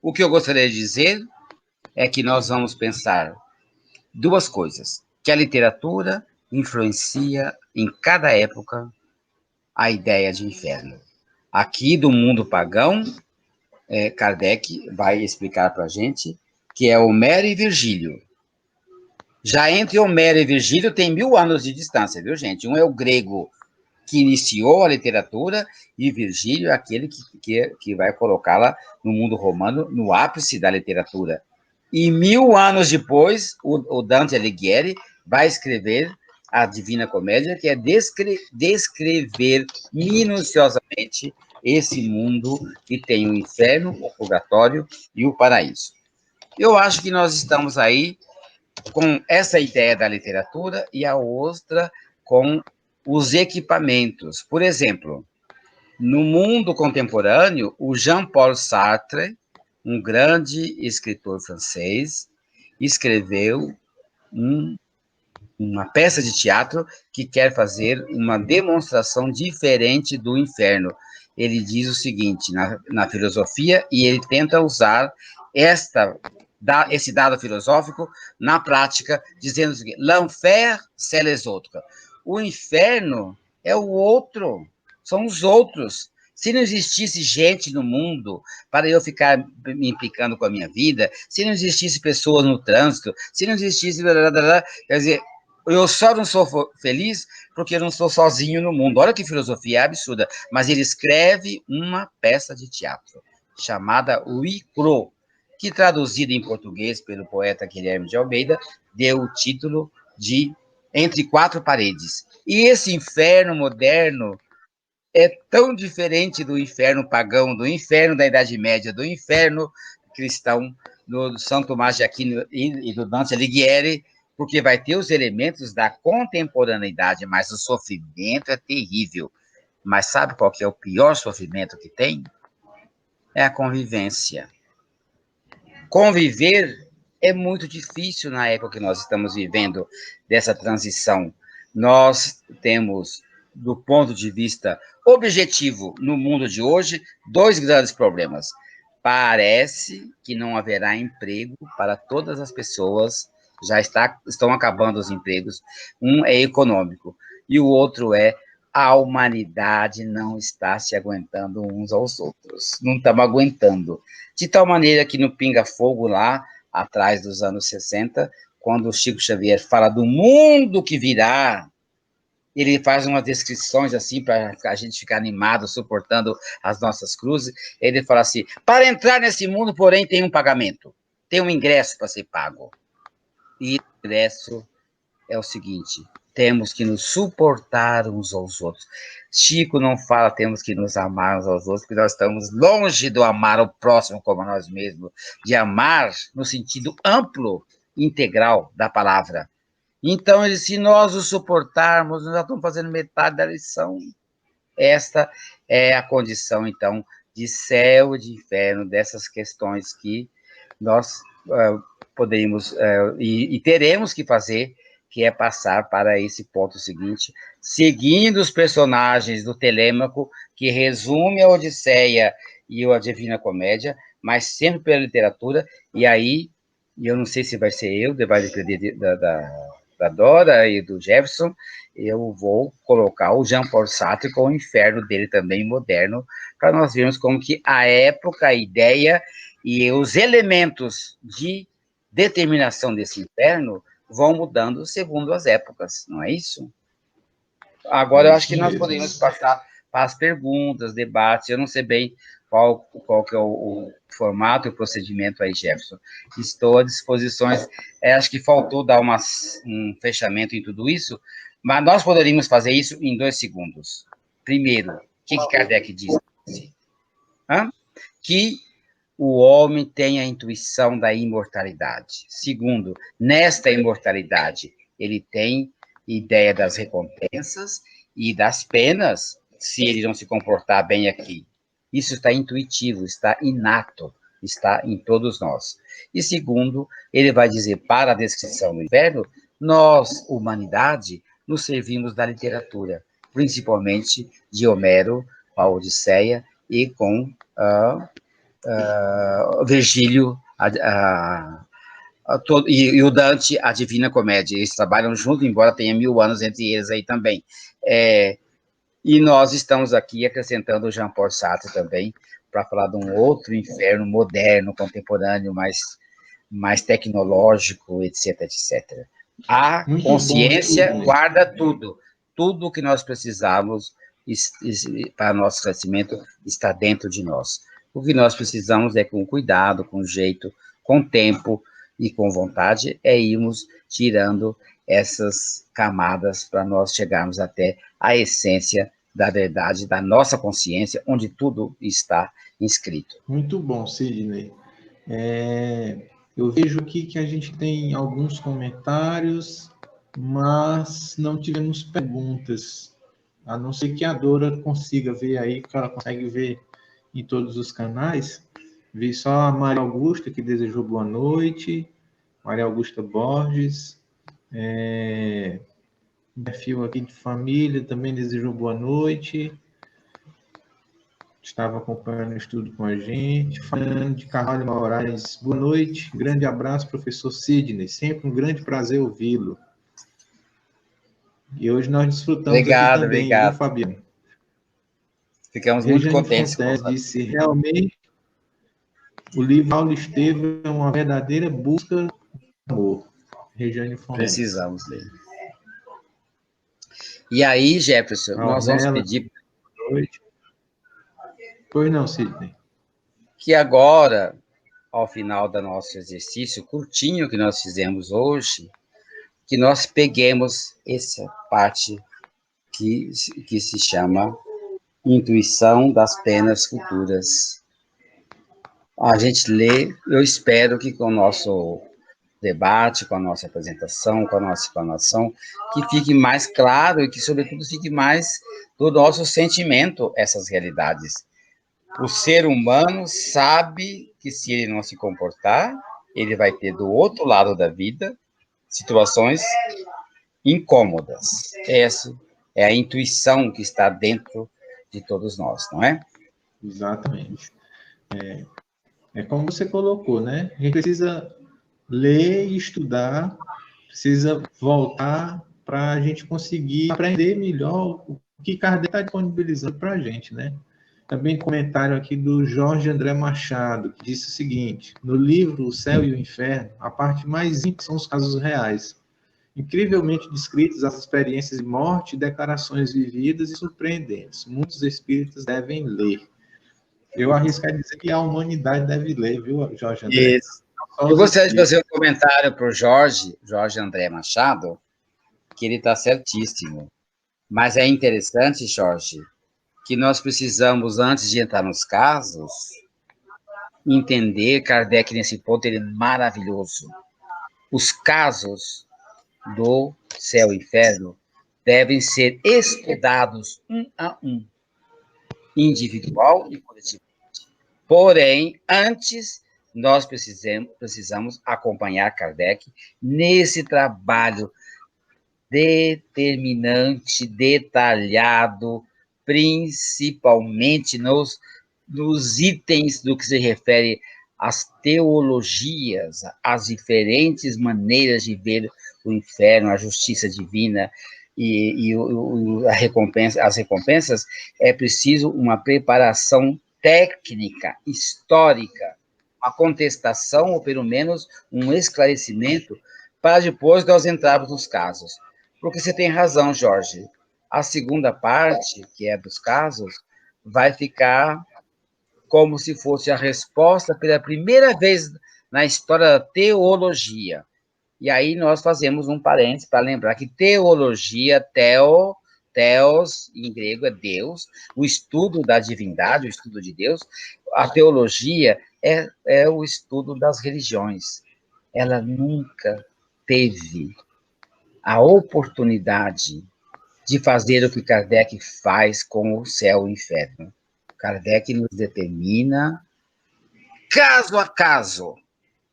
O que eu gostaria de dizer é que nós vamos pensar duas coisas, que a literatura influencia em cada época a ideia de inferno. Aqui do mundo pagão, Kardec vai explicar para a gente que é Homero e Virgílio. Já entre Homero e Virgílio tem 1000 anos de distância, viu, gente? Um é o grego que iniciou a literatura e Virgílio é aquele que vai colocá-la no mundo romano, no ápice da literatura. E 1000 anos depois, o Dante Alighieri vai escrever a Divina Comédia, que é descrever minuciosamente esse mundo que tem o inferno, o purgatório e o paraíso. Eu acho que nós estamos aí com essa ideia da literatura e a outra com os equipamentos. Por exemplo, no mundo contemporâneo, o Jean-Paul Sartre, um grande escritor francês, escreveu uma peça de teatro que quer fazer uma demonstração diferente do inferno. Ele diz o seguinte na filosofia, e ele tenta usar esse dado filosófico na prática, dizendo o seguinte: l'enfer, c'est les autres. O inferno é o outro, são os outros. Se não existisse gente no mundo para eu ficar me implicando com a minha vida, se não existisse pessoas no trânsito, se não existisse... Quer dizer, eu só não sou feliz porque eu não estou sozinho no mundo. Olha que filosofia absurda. Mas ele escreve uma peça de teatro chamada Huis Clos, que, traduzida em português pelo poeta Guilherme de Almeida, deu o título de Entre Quatro Paredes. E esse inferno moderno é tão diferente do inferno pagão, do inferno da Idade Média, do inferno cristão, do São Tomás de Aquino e do Dante Alighieri, porque vai ter os elementos da contemporaneidade, mas o sofrimento é terrível. Mas sabe qual que é o pior sofrimento que tem? É a convivência. Conviver é muito difícil na época que nós estamos vivendo, dessa transição. Nós temos, do ponto de vista objetivo, no mundo de hoje, dois grandes problemas. Parece que não haverá emprego para todas as pessoas, estão acabando os empregos. Um é econômico, e o outro é a humanidade não está se aguentando uns aos outros. Não estamos aguentando. De tal maneira que no Pinga Fogo, lá atrás dos anos 60, quando o Chico Xavier fala do mundo que virá, ele faz umas descrições assim, para a gente ficar animado, suportando as nossas cruzes. Ele fala assim: para entrar nesse mundo, porém, tem um pagamento, tem um ingresso para ser pago. E o ingresso é o seguinte: temos que nos suportar uns aos outros. Chico não fala temos que nos amar uns aos outros, porque nós estamos longe do amar o próximo como a nós mesmos, de amar no sentido amplo, integral da palavra. Então, se nós o suportarmos, nós já estamos fazendo metade da lição. Esta é a condição, então, de céu e de inferno, dessas questões que nós poderíamos e teremos que fazer, que é passar para esse ponto seguinte, seguindo os personagens do Telêmaco, que resume a Odisseia e a Divina Comédia, mas sempre pela literatura, e aí, eu não sei se vai ser eu, vai depender da Dora e do Jefferson, eu vou colocar o Jean-Paul Sartre com o inferno dele também, moderno, para nós vermos como que a época, a ideia e os elementos de determinação desse inferno vão mudando segundo as épocas, não é isso? Agora, eu acho que nós podemos passar para as perguntas, debates. Eu não sei bem qual que é o formato e o procedimento aí, Jefferson. Estou à disposição. Acho que faltou dar um fechamento em tudo isso, mas nós poderíamos fazer isso em 2 segundos. Primeiro, o que Kardec disse? Que o homem tem a intuição da imortalidade. Segundo, nesta imortalidade, ele tem ideia das recompensas e das penas, se ele não se comportar bem aqui. Isso está intuitivo, está inato, está em todos nós. E segundo, ele vai dizer, para a descrição do inferno, nós, humanidade, nos servimos da literatura, principalmente de Homero, a Odisseia, e com Virgílio e o Dante, a Divina Comédia. Eles trabalham junto, embora tenha 1000 anos entre eles aí também. E nós estamos aqui acrescentando o Jean-Paul Sartre também, para falar de um outro inferno moderno, contemporâneo, mais tecnológico, etc, etc. A muito consciência bom, guarda tudo. Tudo que nós precisamos para nosso crescimento está dentro de nós. O que nós precisamos é, com cuidado, com jeito, com tempo e com vontade, é irmos tirando essas camadas para nós chegarmos até a essência da verdade, da nossa consciência, onde tudo está inscrito. Muito bom, Sidney. Eu vejo aqui que a gente tem alguns comentários, mas não tivemos perguntas. A não ser que a Dora consiga ver aí, que ela consegue ver em todos os canais. Vi só a Maria Augusta, que desejou boa noite. Maria Augusta Borges. Perfil aqui de família também desejou boa noite. Estava acompanhando o estudo com a gente. Fernando de Carvalho Moraes, boa noite. Grande abraço, professor Sidney. Sempre um grande prazer ouvi-lo. E hoje nós desfrutamos aqui também, Obrigado. viu, Fabiano? Ficamos muito Regiane contentes. Fontes disse, realmente, o livro Paulo Estevam é uma verdadeira busca do amor. Regiane Fontes. Precisamos ler. E aí, Jefferson, nós vamos pedir... Boa noite. Pois não, Sidney. Que agora, ao final do nosso exercício curtinho que nós fizemos hoje, que nós peguemos essa parte que se chama Intuição das Penas Futuras. A gente lê, eu espero que com o nosso debate, com a nossa apresentação, com a nossa explanação, que fique mais claro e que, sobretudo, fique mais do nosso sentimento essas realidades. O ser humano sabe que se ele não se comportar, ele vai ter do outro lado da vida situações incômodas. Essa é a intuição que está dentro de todos nós, não é? Exatamente. É como você colocou, né? A gente precisa ler e estudar, precisa voltar para a gente conseguir aprender melhor o que Kardec está disponibilizando para a gente, né? Também comentário aqui do Jorge André Machado, que disse o seguinte: no livro O Céu e o Inferno, a parte mais íntima são os casos reais, incrivelmente descritos as experiências de morte, declarações vividas e surpreendentes. Muitos espíritas devem ler. Eu arrisco a dizer que a humanidade deve ler, viu, Jorge André? Isso. Eu gostaria de fazer um comentário para o Jorge André Machado, que ele está certíssimo. Mas é interessante, Jorge, que nós precisamos, antes de entrar nos casos, entender, Kardec, nesse ponto, ele é maravilhoso. Os casos do céu e inferno devem ser estudados um a um, individual e coletivamente. Porém, antes, nós precisamos acompanhar Kardec nesse trabalho determinante, detalhado, principalmente nos itens do que se refere às teologias, às diferentes maneiras de ver o inferno, a justiça divina e as recompensas. É preciso uma preparação técnica, histórica, uma contestação, ou pelo menos um esclarecimento, para depois nós entrarmos nos casos. Porque você tem razão, Jorge. A segunda parte, que é dos casos, vai ficar como se fosse a resposta pela primeira vez na história da teologia. E aí nós fazemos um parênteses para lembrar que teologia, theos, em grego é Deus, o estudo da divindade, o estudo de Deus. A teologia é o estudo das religiões. Ela nunca teve a oportunidade de fazer o que Kardec faz com o céu e o inferno. Kardec nos determina, caso a caso,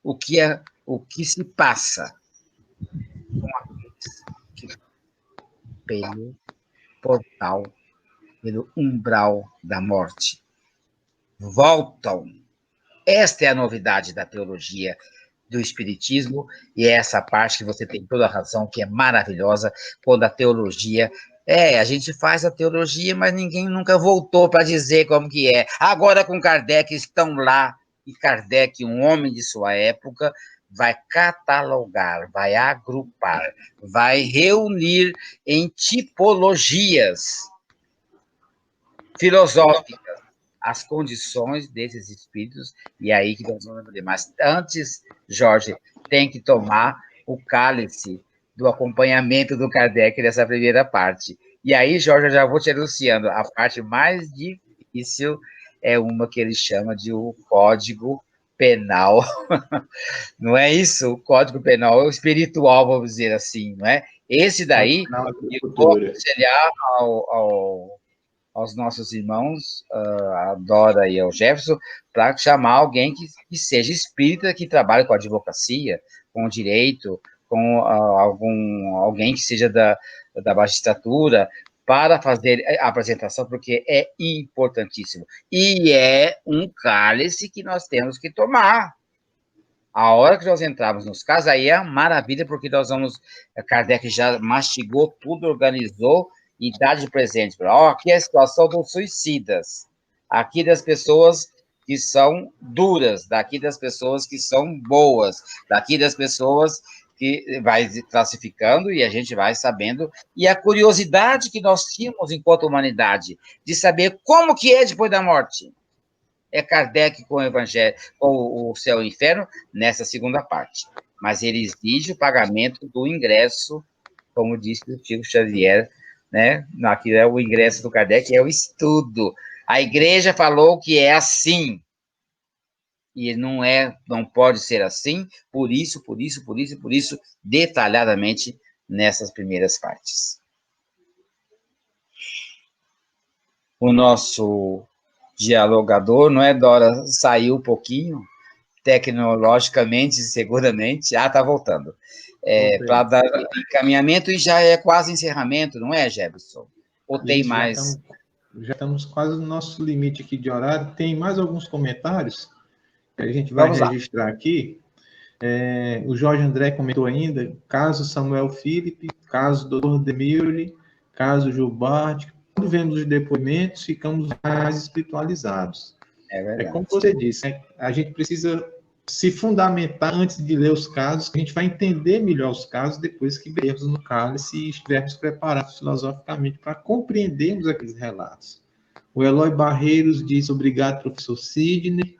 o que se passa com aqueles que pelo portal, pelo umbral da morte, voltam. Esta é a novidade da teologia do Espiritismo, e é essa parte que você tem toda a razão, que é maravilhosa, quando a teologia... a gente faz a teologia, mas ninguém nunca voltou para dizer como que é. Agora, com Kardec, estão lá, e Kardec, um homem de sua época, vai catalogar, vai agrupar, vai reunir em tipologias filosóficas as condições desses espíritos, e aí que nós vamos ver. Mas antes, Jorge, tem que tomar o cálice do acompanhamento do Kardec nessa primeira parte. E aí, Jorge, eu já vou te anunciando, a parte mais difícil é uma que ele chama de o Código Penal. Não é isso? O Código Penal espiritual, vamos dizer assim, não é? Esse daí, eu vou aconselhar aos nossos irmãos, a Dora e ao Jefferson, para chamar alguém que seja espírita, que trabalhe com a advocacia, com o direito, com alguém que seja da magistratura, para fazer a apresentação, porque é importantíssimo. E é um cálice que nós temos que tomar. A hora que nós entrarmos nos casos, aí é uma maravilha, porque nós vamos... Kardec já mastigou tudo, organizou e dá de presente. Aqui é a situação dos suicidas. Aqui das pessoas que são duras, daqui das pessoas que são boas, daqui das pessoas que vai classificando e a gente vai sabendo. E a curiosidade que nós tínhamos enquanto humanidade, de saber como que é depois da morte. É Kardec com o Evangelho, com o céu e o inferno, nessa segunda parte. Mas ele exige o pagamento do ingresso, como disse o Chico Xavier, né? Aqui é o ingresso do Kardec, é o estudo. A igreja falou que é assim. E não pode ser assim, por isso, detalhadamente nessas primeiras partes. O nosso dialogador, não é, Dora? Saiu um pouquinho, tecnologicamente, seguramente. Está voltando. Para dar encaminhamento e já é quase encerramento, não é, Jefferson? Ou tem mais? Já estamos quase no nosso limite aqui de horário. Tem mais alguns comentários que a gente vai registrar aqui. O Jorge André comentou ainda, caso Samuel Filipe, caso Dr. Demir, caso Gilbart. Quando vemos os depoimentos, ficamos mais espiritualizados. É verdade. Como você disse, a gente precisa se fundamentar antes de ler os casos, que a gente vai entender melhor os casos depois que vermos no cálice e estivermos preparados filosoficamente para compreendermos aqueles relatos. O Eloy Barreiros diz, obrigado, professor Sidney.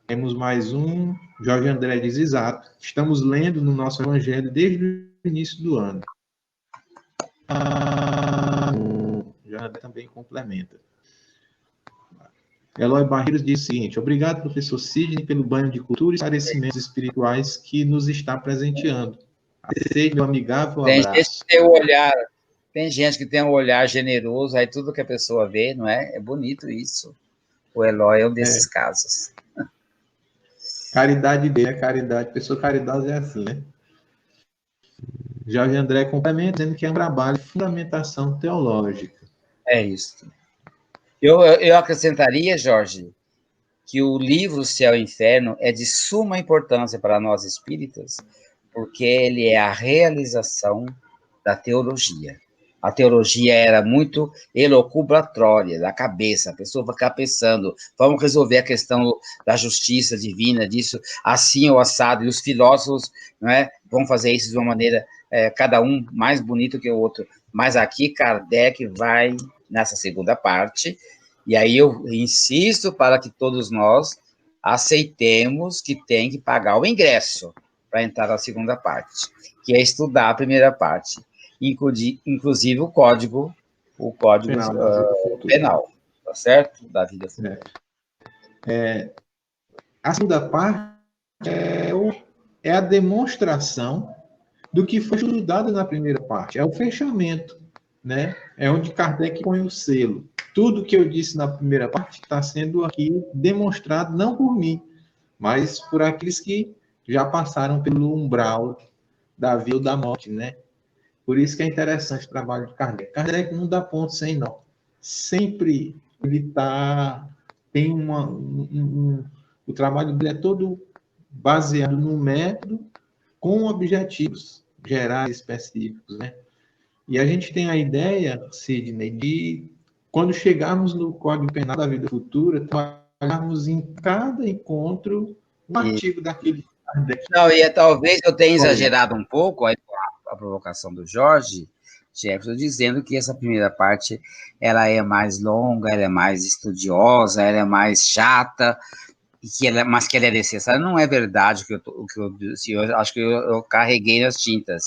Temos mais um. Jorge André diz, exato. Estamos lendo no nosso evangelho desde o início do ano. Já também complementa. Eloy Barreiros diz o seguinte, obrigado, professor Sidney, pelo banho de cultura e esclarecimentos espirituais que nos está presenteando. Aceite meu amigável abraço. Tem gente que tem um olhar generoso, aí tudo que a pessoa vê, não é? É bonito isso. O Eloy é um desses casos. Caridade dele é caridade. Pessoa caridosa é assim, né? Jorge André complementa, dizendo que é um trabalho de fundamentação teológica. É isso. Eu acrescentaria, Jorge, que o livro Céu e Inferno é de suma importância para nós espíritas, porque ele é a realização da teologia. A teologia era muito elucubratória, da cabeça, a pessoa vai ficar pensando, vamos resolver a questão da justiça divina, disso, assim ou assado, e os filósofos, não é, vão fazer isso de uma maneira, cada um mais bonito que o outro. Mas aqui Kardec vai nessa segunda parte, e aí eu insisto para que todos nós aceitemos que tem que pagar o ingresso para entrar na segunda parte, que é estudar a primeira parte, inclusive o código penal, tá certo? Da vida futura. A segunda parte é a demonstração do que foi estudado na primeira parte, é o fechamento, né? É onde Kardec põe o selo. Tudo que eu disse na primeira parte está sendo aqui demonstrado, não por mim, mas por aqueles que já passaram pelo umbral da vida ou da morte, né? Por isso que é interessante o trabalho de Kardec. Kardec não dá ponto sem nó. Sempre ele tem o trabalho dele é todo baseado no método com objetivos gerais específicos, né? E a gente tem a ideia, Sidney, de quando chegarmos no Código Penal da Vida Futura, trabalharmos em cada encontro um artigo daquele Kardec. Não, e talvez eu tenha exagerado um pouco a provocação do Jorge Jefferson, dizendo que essa primeira parte ela é mais longa, ela é mais estudiosa, ela é mais chata, mas que ela é necessária. Não é verdade o que eu disse, eu acho que eu carreguei nas tintas.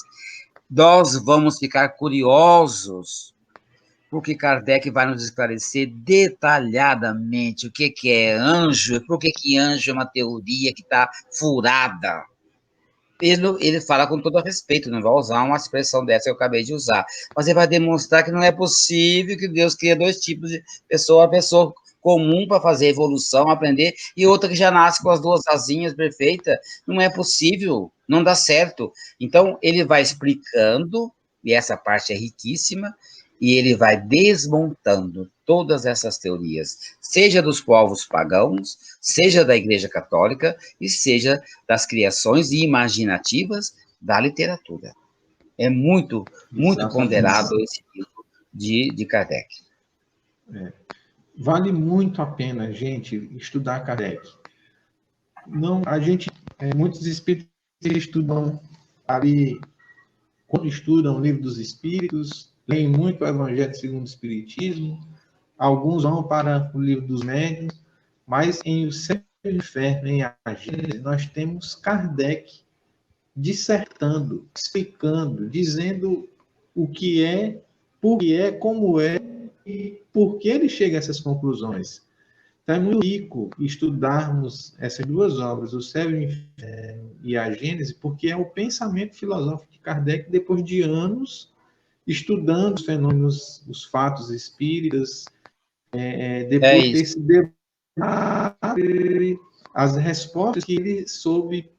nós vamos ficar curiosos, porque Kardec vai nos esclarecer detalhadamente o que é anjo, e por que anjo é uma teoria que está furada. Ele fala com todo respeito, não vai usar uma expressão dessa que eu acabei de usar, mas ele vai demonstrar que não é possível que Deus cria dois tipos de pessoa, a pessoa comum para fazer evolução, aprender, e outra que já nasce com as duas asinhas perfeitas. Não é possível, não dá certo. Então, ele vai explicando, e essa parte é riquíssima, e ele vai desmontando todas essas teorias, seja dos povos pagãos, seja da Igreja Católica, e seja das criações imaginativas da literatura. É muito, muito Exatamente. ponderado esse livro de Kardec. Vale muito a pena, gente, estudar Kardec. Não, muitos espíritos estudam ali, quando estudam o Livro dos Espíritos, leem muito o Evangelho segundo o Espiritismo, alguns vão para o Livro dos Médiuns, mas em O Céu e o Inferno, em A Gênese, nós temos Kardec dissertando, explicando, dizendo o que é, por que é, como é e por que ele chega a essas conclusões. Então é muito rico estudarmos essas duas obras, O Céu e o Inferno e A Gênese, porque é o pensamento filosófico de Kardec depois de anos estudando os fenômenos, os fatos espíritas, depois de ter se debatado as respostas que ele soube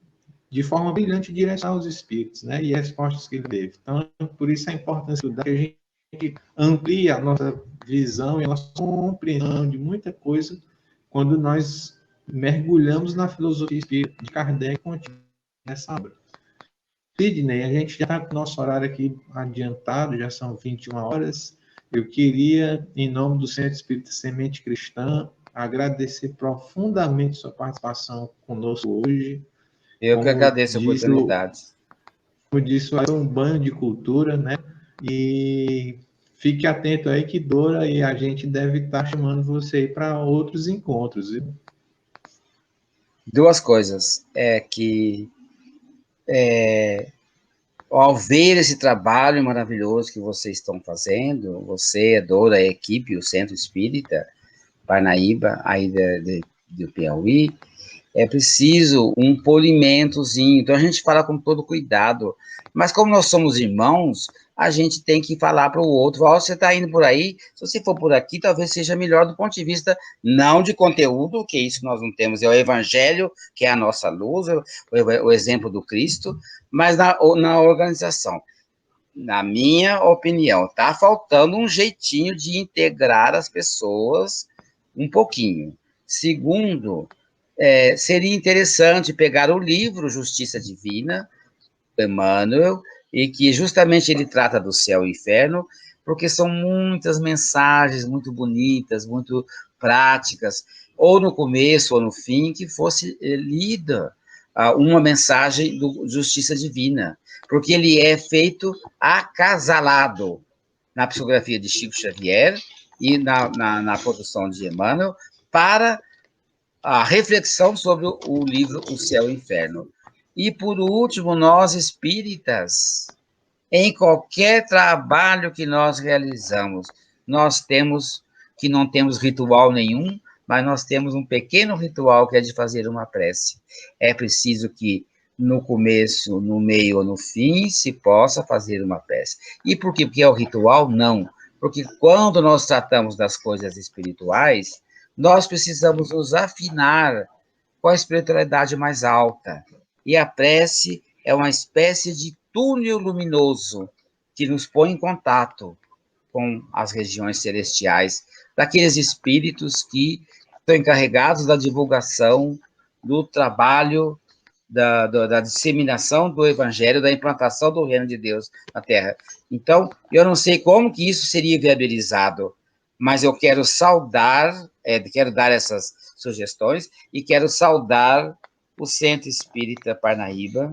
de forma brilhante direcionar aos espíritos, né? E as respostas que ele teve. Então, por isso a importância da que a gente amplia a nossa visão e a nossa compreensão de muita coisa quando nós mergulhamos na filosofia espírita de Kardec nessa obra. Sidney, a gente já está com o nosso horário aqui adiantado, já são 21 horas. Eu queria, em nome do Centro Espírita Semente Cristã, agradecer profundamente sua participação conosco hoje. Eu que agradeço a oportunidade. Como disse, é um banho de cultura, né? E fique atento aí que Dora e a gente deve estar chamando você aí para outros encontros, viu? Duas coisas. Ao ver esse trabalho maravilhoso que vocês estão fazendo, você, a Dora, a equipe, o Centro Espírita Parnaíba, aí do Piauí, é preciso um polimentozinho. Então, a gente fala com todo cuidado. Mas, como nós somos irmãos, a gente tem que falar para o outro, você está indo por aí, se você for por aqui, talvez seja melhor do ponto de vista, não de conteúdo, que isso nós não temos, é o Evangelho, que é a nossa luz, o exemplo do Cristo, mas na organização. Na minha opinião, está faltando um jeitinho de integrar as pessoas um pouquinho. Segundo, seria interessante pegar o livro Justiça Divina, Emmanuel, e que justamente ele trata do céu e inferno, porque são muitas mensagens muito bonitas, muito práticas, ou no começo ou no fim, que fosse lida uma mensagem do Justiça Divina, porque ele é feito acasalado na psicografia de Chico Xavier e na produção de Emmanuel, para a reflexão sobre o livro O Céu e o Inferno. E, por último, nós espíritas, em qualquer trabalho que nós realizamos, nós temos, que não temos ritual nenhum, mas nós temos um pequeno ritual que é de fazer uma prece. É preciso que, no começo, no meio ou no fim, se possa fazer uma prece. E por quê? Porque é o ritual? Não. Porque quando nós tratamos das coisas espirituais, nós precisamos nos afinar com a espiritualidade mais alta. E a prece é uma espécie de túnel luminoso que nos põe em contato com as regiões celestiais, daqueles espíritos que estão encarregados da divulgação, do trabalho, da disseminação do Evangelho, da implantação do reino de Deus na Terra. Então, eu não sei como que isso seria viabilizado, mas eu quero saudar, quero dar essas sugestões e quero saudar o Centro Espírita Parnaíba,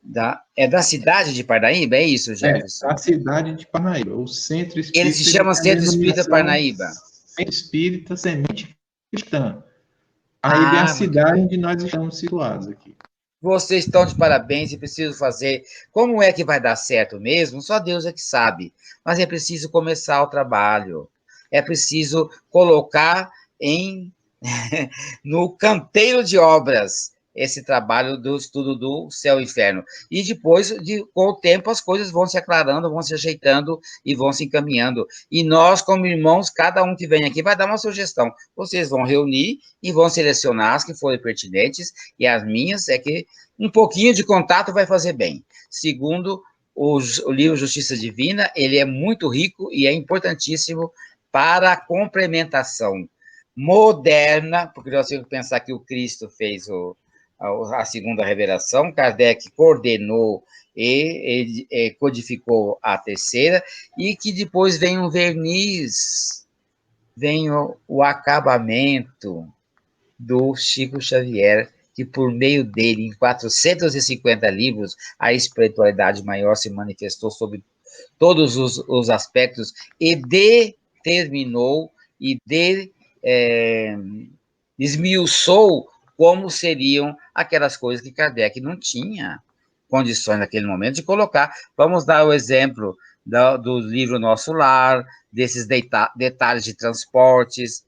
da cidade de Parnaíba, é isso, Jefferson? Da cidade de Parnaíba, o Centro Espírita... Ele se chama Centro Espírita Parnaíba. Centro Espírita Semente Cristã. Parnaíba é a cidade onde nós estamos situados aqui. vocês estão de parabéns e preciso fazer. Como é que vai dar certo mesmo? Só Deus é que sabe. Mas é preciso começar o trabalho. É preciso colocar em no canteiro de obras esse trabalho do estudo do céu e inferno. E depois, com o tempo, as coisas vão se aclarando, vão se ajeitando e vão se encaminhando. E nós, como irmãos, cada um que vem aqui vai dar uma sugestão. Vocês vão reunir e vão selecionar as que forem pertinentes, e as minhas é que um pouquinho de contato vai fazer bem. Segundo o livro Justiça Divina, ele é muito rico e é importantíssimo para a complementação moderna, porque nós temos que pensar que o Cristo fez a segunda revelação, Kardec coordenou e codificou a terceira, e que depois vem um verniz, vem o acabamento do Chico Xavier, que por meio dele, em 450 livros, a espiritualidade maior se manifestou sobre todos os aspectos e determinou e esmiuçou como seriam aquelas coisas que Kardec não tinha condições naquele momento de colocar. Vamos dar o exemplo do livro Nosso Lar, desses detalhes de transportes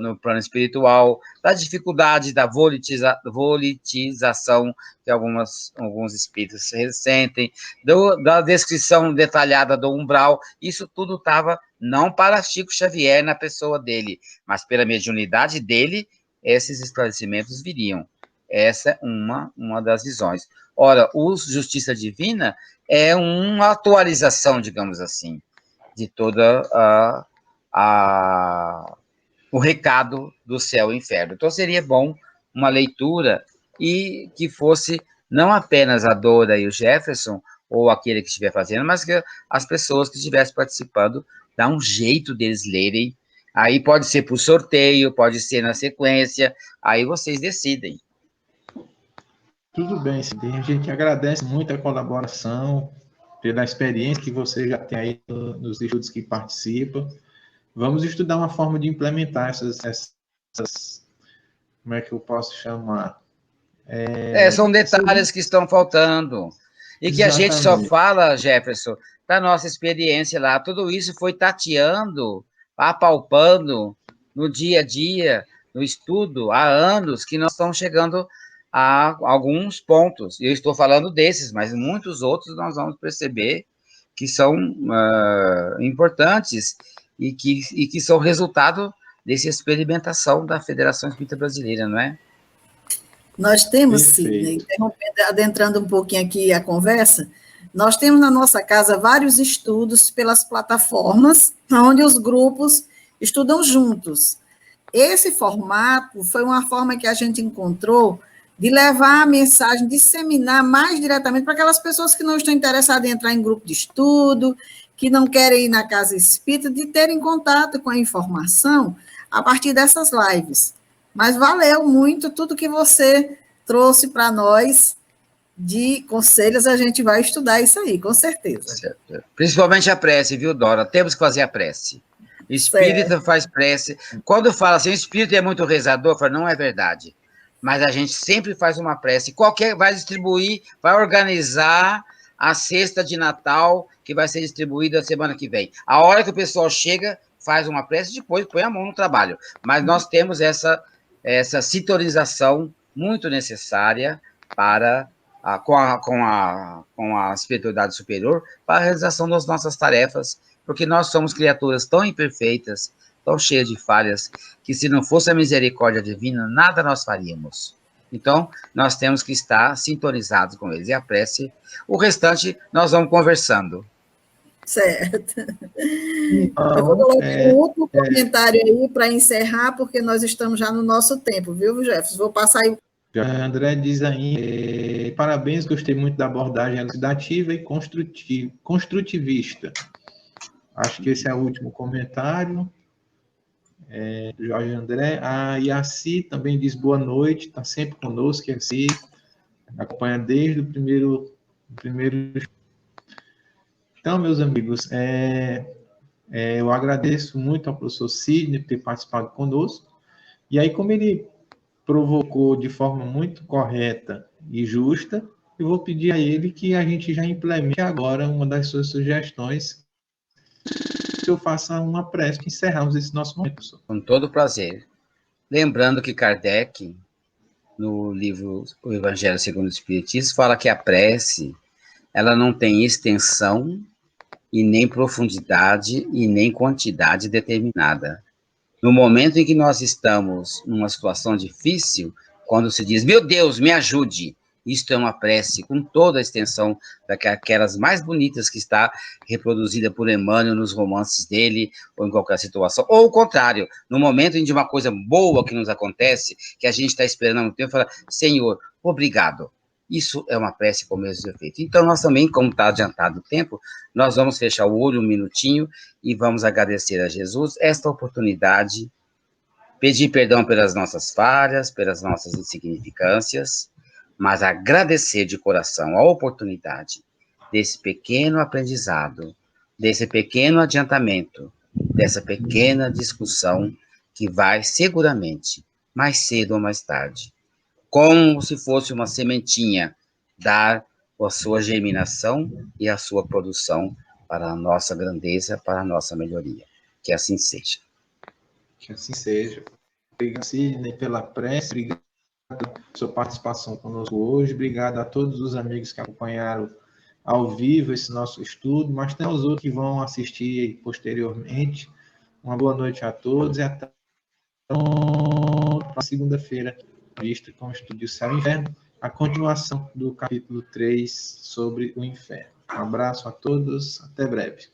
no plano espiritual, da dificuldade da volitização que alguns espíritos ressentem, da descrição detalhada do umbral. Isso tudo estava não para Chico Xavier na pessoa dele, mas pela mediunidade dele, esses esclarecimentos viriam. Essa é uma das visões. Ora, o Justiça Divina é uma atualização, digamos assim, de toda o recado do céu e inferno. Então, seria bom uma leitura e que fosse não apenas a Dora e o Jefferson, ou aquele que estiver fazendo, mas que as pessoas que estivessem participando, dá um jeito deles lerem. Aí pode ser por sorteio, pode ser na sequência, aí vocês decidem. Tudo bem, Cidinho. A gente agradece muito a colaboração, pela experiência que você já tem aí nos estudos que participa. Vamos estudar uma forma de implementar essas como é que eu posso chamar? São detalhes que estão faltando. E que a gente só fala, Jefferson, da nossa experiência lá. Tudo isso foi tateando, apalpando no dia a dia, no estudo, há anos que nós estamos chegando a alguns pontos. Eu estou falando desses, mas muitos outros nós vamos perceber que são importantes e que são resultado dessa experimentação da Federação Espírita Brasileira, não é? Nós temos, sim, adentrando um pouquinho aqui a conversa, nós temos na nossa casa vários estudos pelas plataformas, onde os grupos estudam juntos. Esse formato foi uma forma que a gente encontrou de levar a mensagem, disseminar mais diretamente para aquelas pessoas que não estão interessadas em entrar em grupo de estudo, que não querem ir na casa espírita, de terem contato com a informação a partir dessas lives. Mas valeu muito tudo que você trouxe para nós de conselhos, a gente vai estudar isso aí, com certeza. Certo. Principalmente a prece, viu, Dora? Temos que fazer a prece. Espírita faz prece. Quando fala assim, o espírito é muito rezador, eu falo, não é verdade. Mas a gente sempre faz uma prece. Vai distribuir, vai organizar a cesta de Natal, que vai ser distribuída semana que vem. A hora que o pessoal chega, faz uma prece, depois põe a mão no trabalho. Mas nós temos essa sintonização muito necessária para com a espiritualidade superior para a realização das nossas tarefas, porque nós somos criaturas tão imperfeitas, tão cheias de falhas, que se não fosse a misericórdia divina, nada nós faríamos. Então, nós temos que estar sintonizados com eles. E a prece, o restante, nós vamos conversando. Certo. Eu vou colocar um último comentário aí para encerrar, porque nós estamos já no nosso tempo, viu, Jefferson? Vou passar aí. André diz aí, parabéns, gostei muito da abordagem elucidativa e construtivista. Acho que esse é o último comentário. Jorge André. A Yaci também diz boa noite, está sempre conosco, Yaci, acompanha desde o primeiro. Então, meus amigos, eu agradeço muito ao professor Sidney por ter participado conosco. E aí, como ele provocou de forma muito correta e justa, e vou pedir a ele que a gente já implemente agora uma das suas sugestões, que eu faça uma prece para encerrarmos esse nosso momento, professor. Com todo prazer. Lembrando que Kardec, no livro O Evangelho segundo o Espiritismo, fala que a prece, ela não tem extensão e nem profundidade e nem quantidade determinada. No momento em que nós estamos numa situação difícil, quando se diz, meu Deus, me ajude, isto é uma prece com toda a extensão daquelas mais bonitas que está reproduzida por Emmanuel nos romances dele, ou em qualquer situação. Ou o contrário, no momento em que uma coisa boa que nos acontece, que a gente está esperando há muito tempo, fala, Senhor, obrigado. Isso é uma prece com o mesmo efeito. Então, nós também, como está adiantado o tempo, nós vamos fechar o olho um minutinho e vamos agradecer a Jesus esta oportunidade, pedir perdão pelas nossas falhas, pelas nossas insignificâncias, mas agradecer de coração a oportunidade desse pequeno aprendizado, desse pequeno adiantamento, dessa pequena discussão que vai seguramente, mais cedo ou mais tarde, como se fosse uma sementinha, dar a sua germinação e a sua produção para a nossa grandeza, para a nossa melhoria. Que assim seja. Que assim seja. Obrigado, Sidney, pela prece, obrigado pela sua participação conosco hoje, obrigado a todos os amigos que acompanharam ao vivo esse nosso estudo, mas tem os outros que vão assistir posteriormente. Uma boa noite a todos e até a segunda-feira, vista com o Estúdio Céu e Inferno, a continuação do capítulo 3 sobre o inferno. Um abraço a todos, até breve.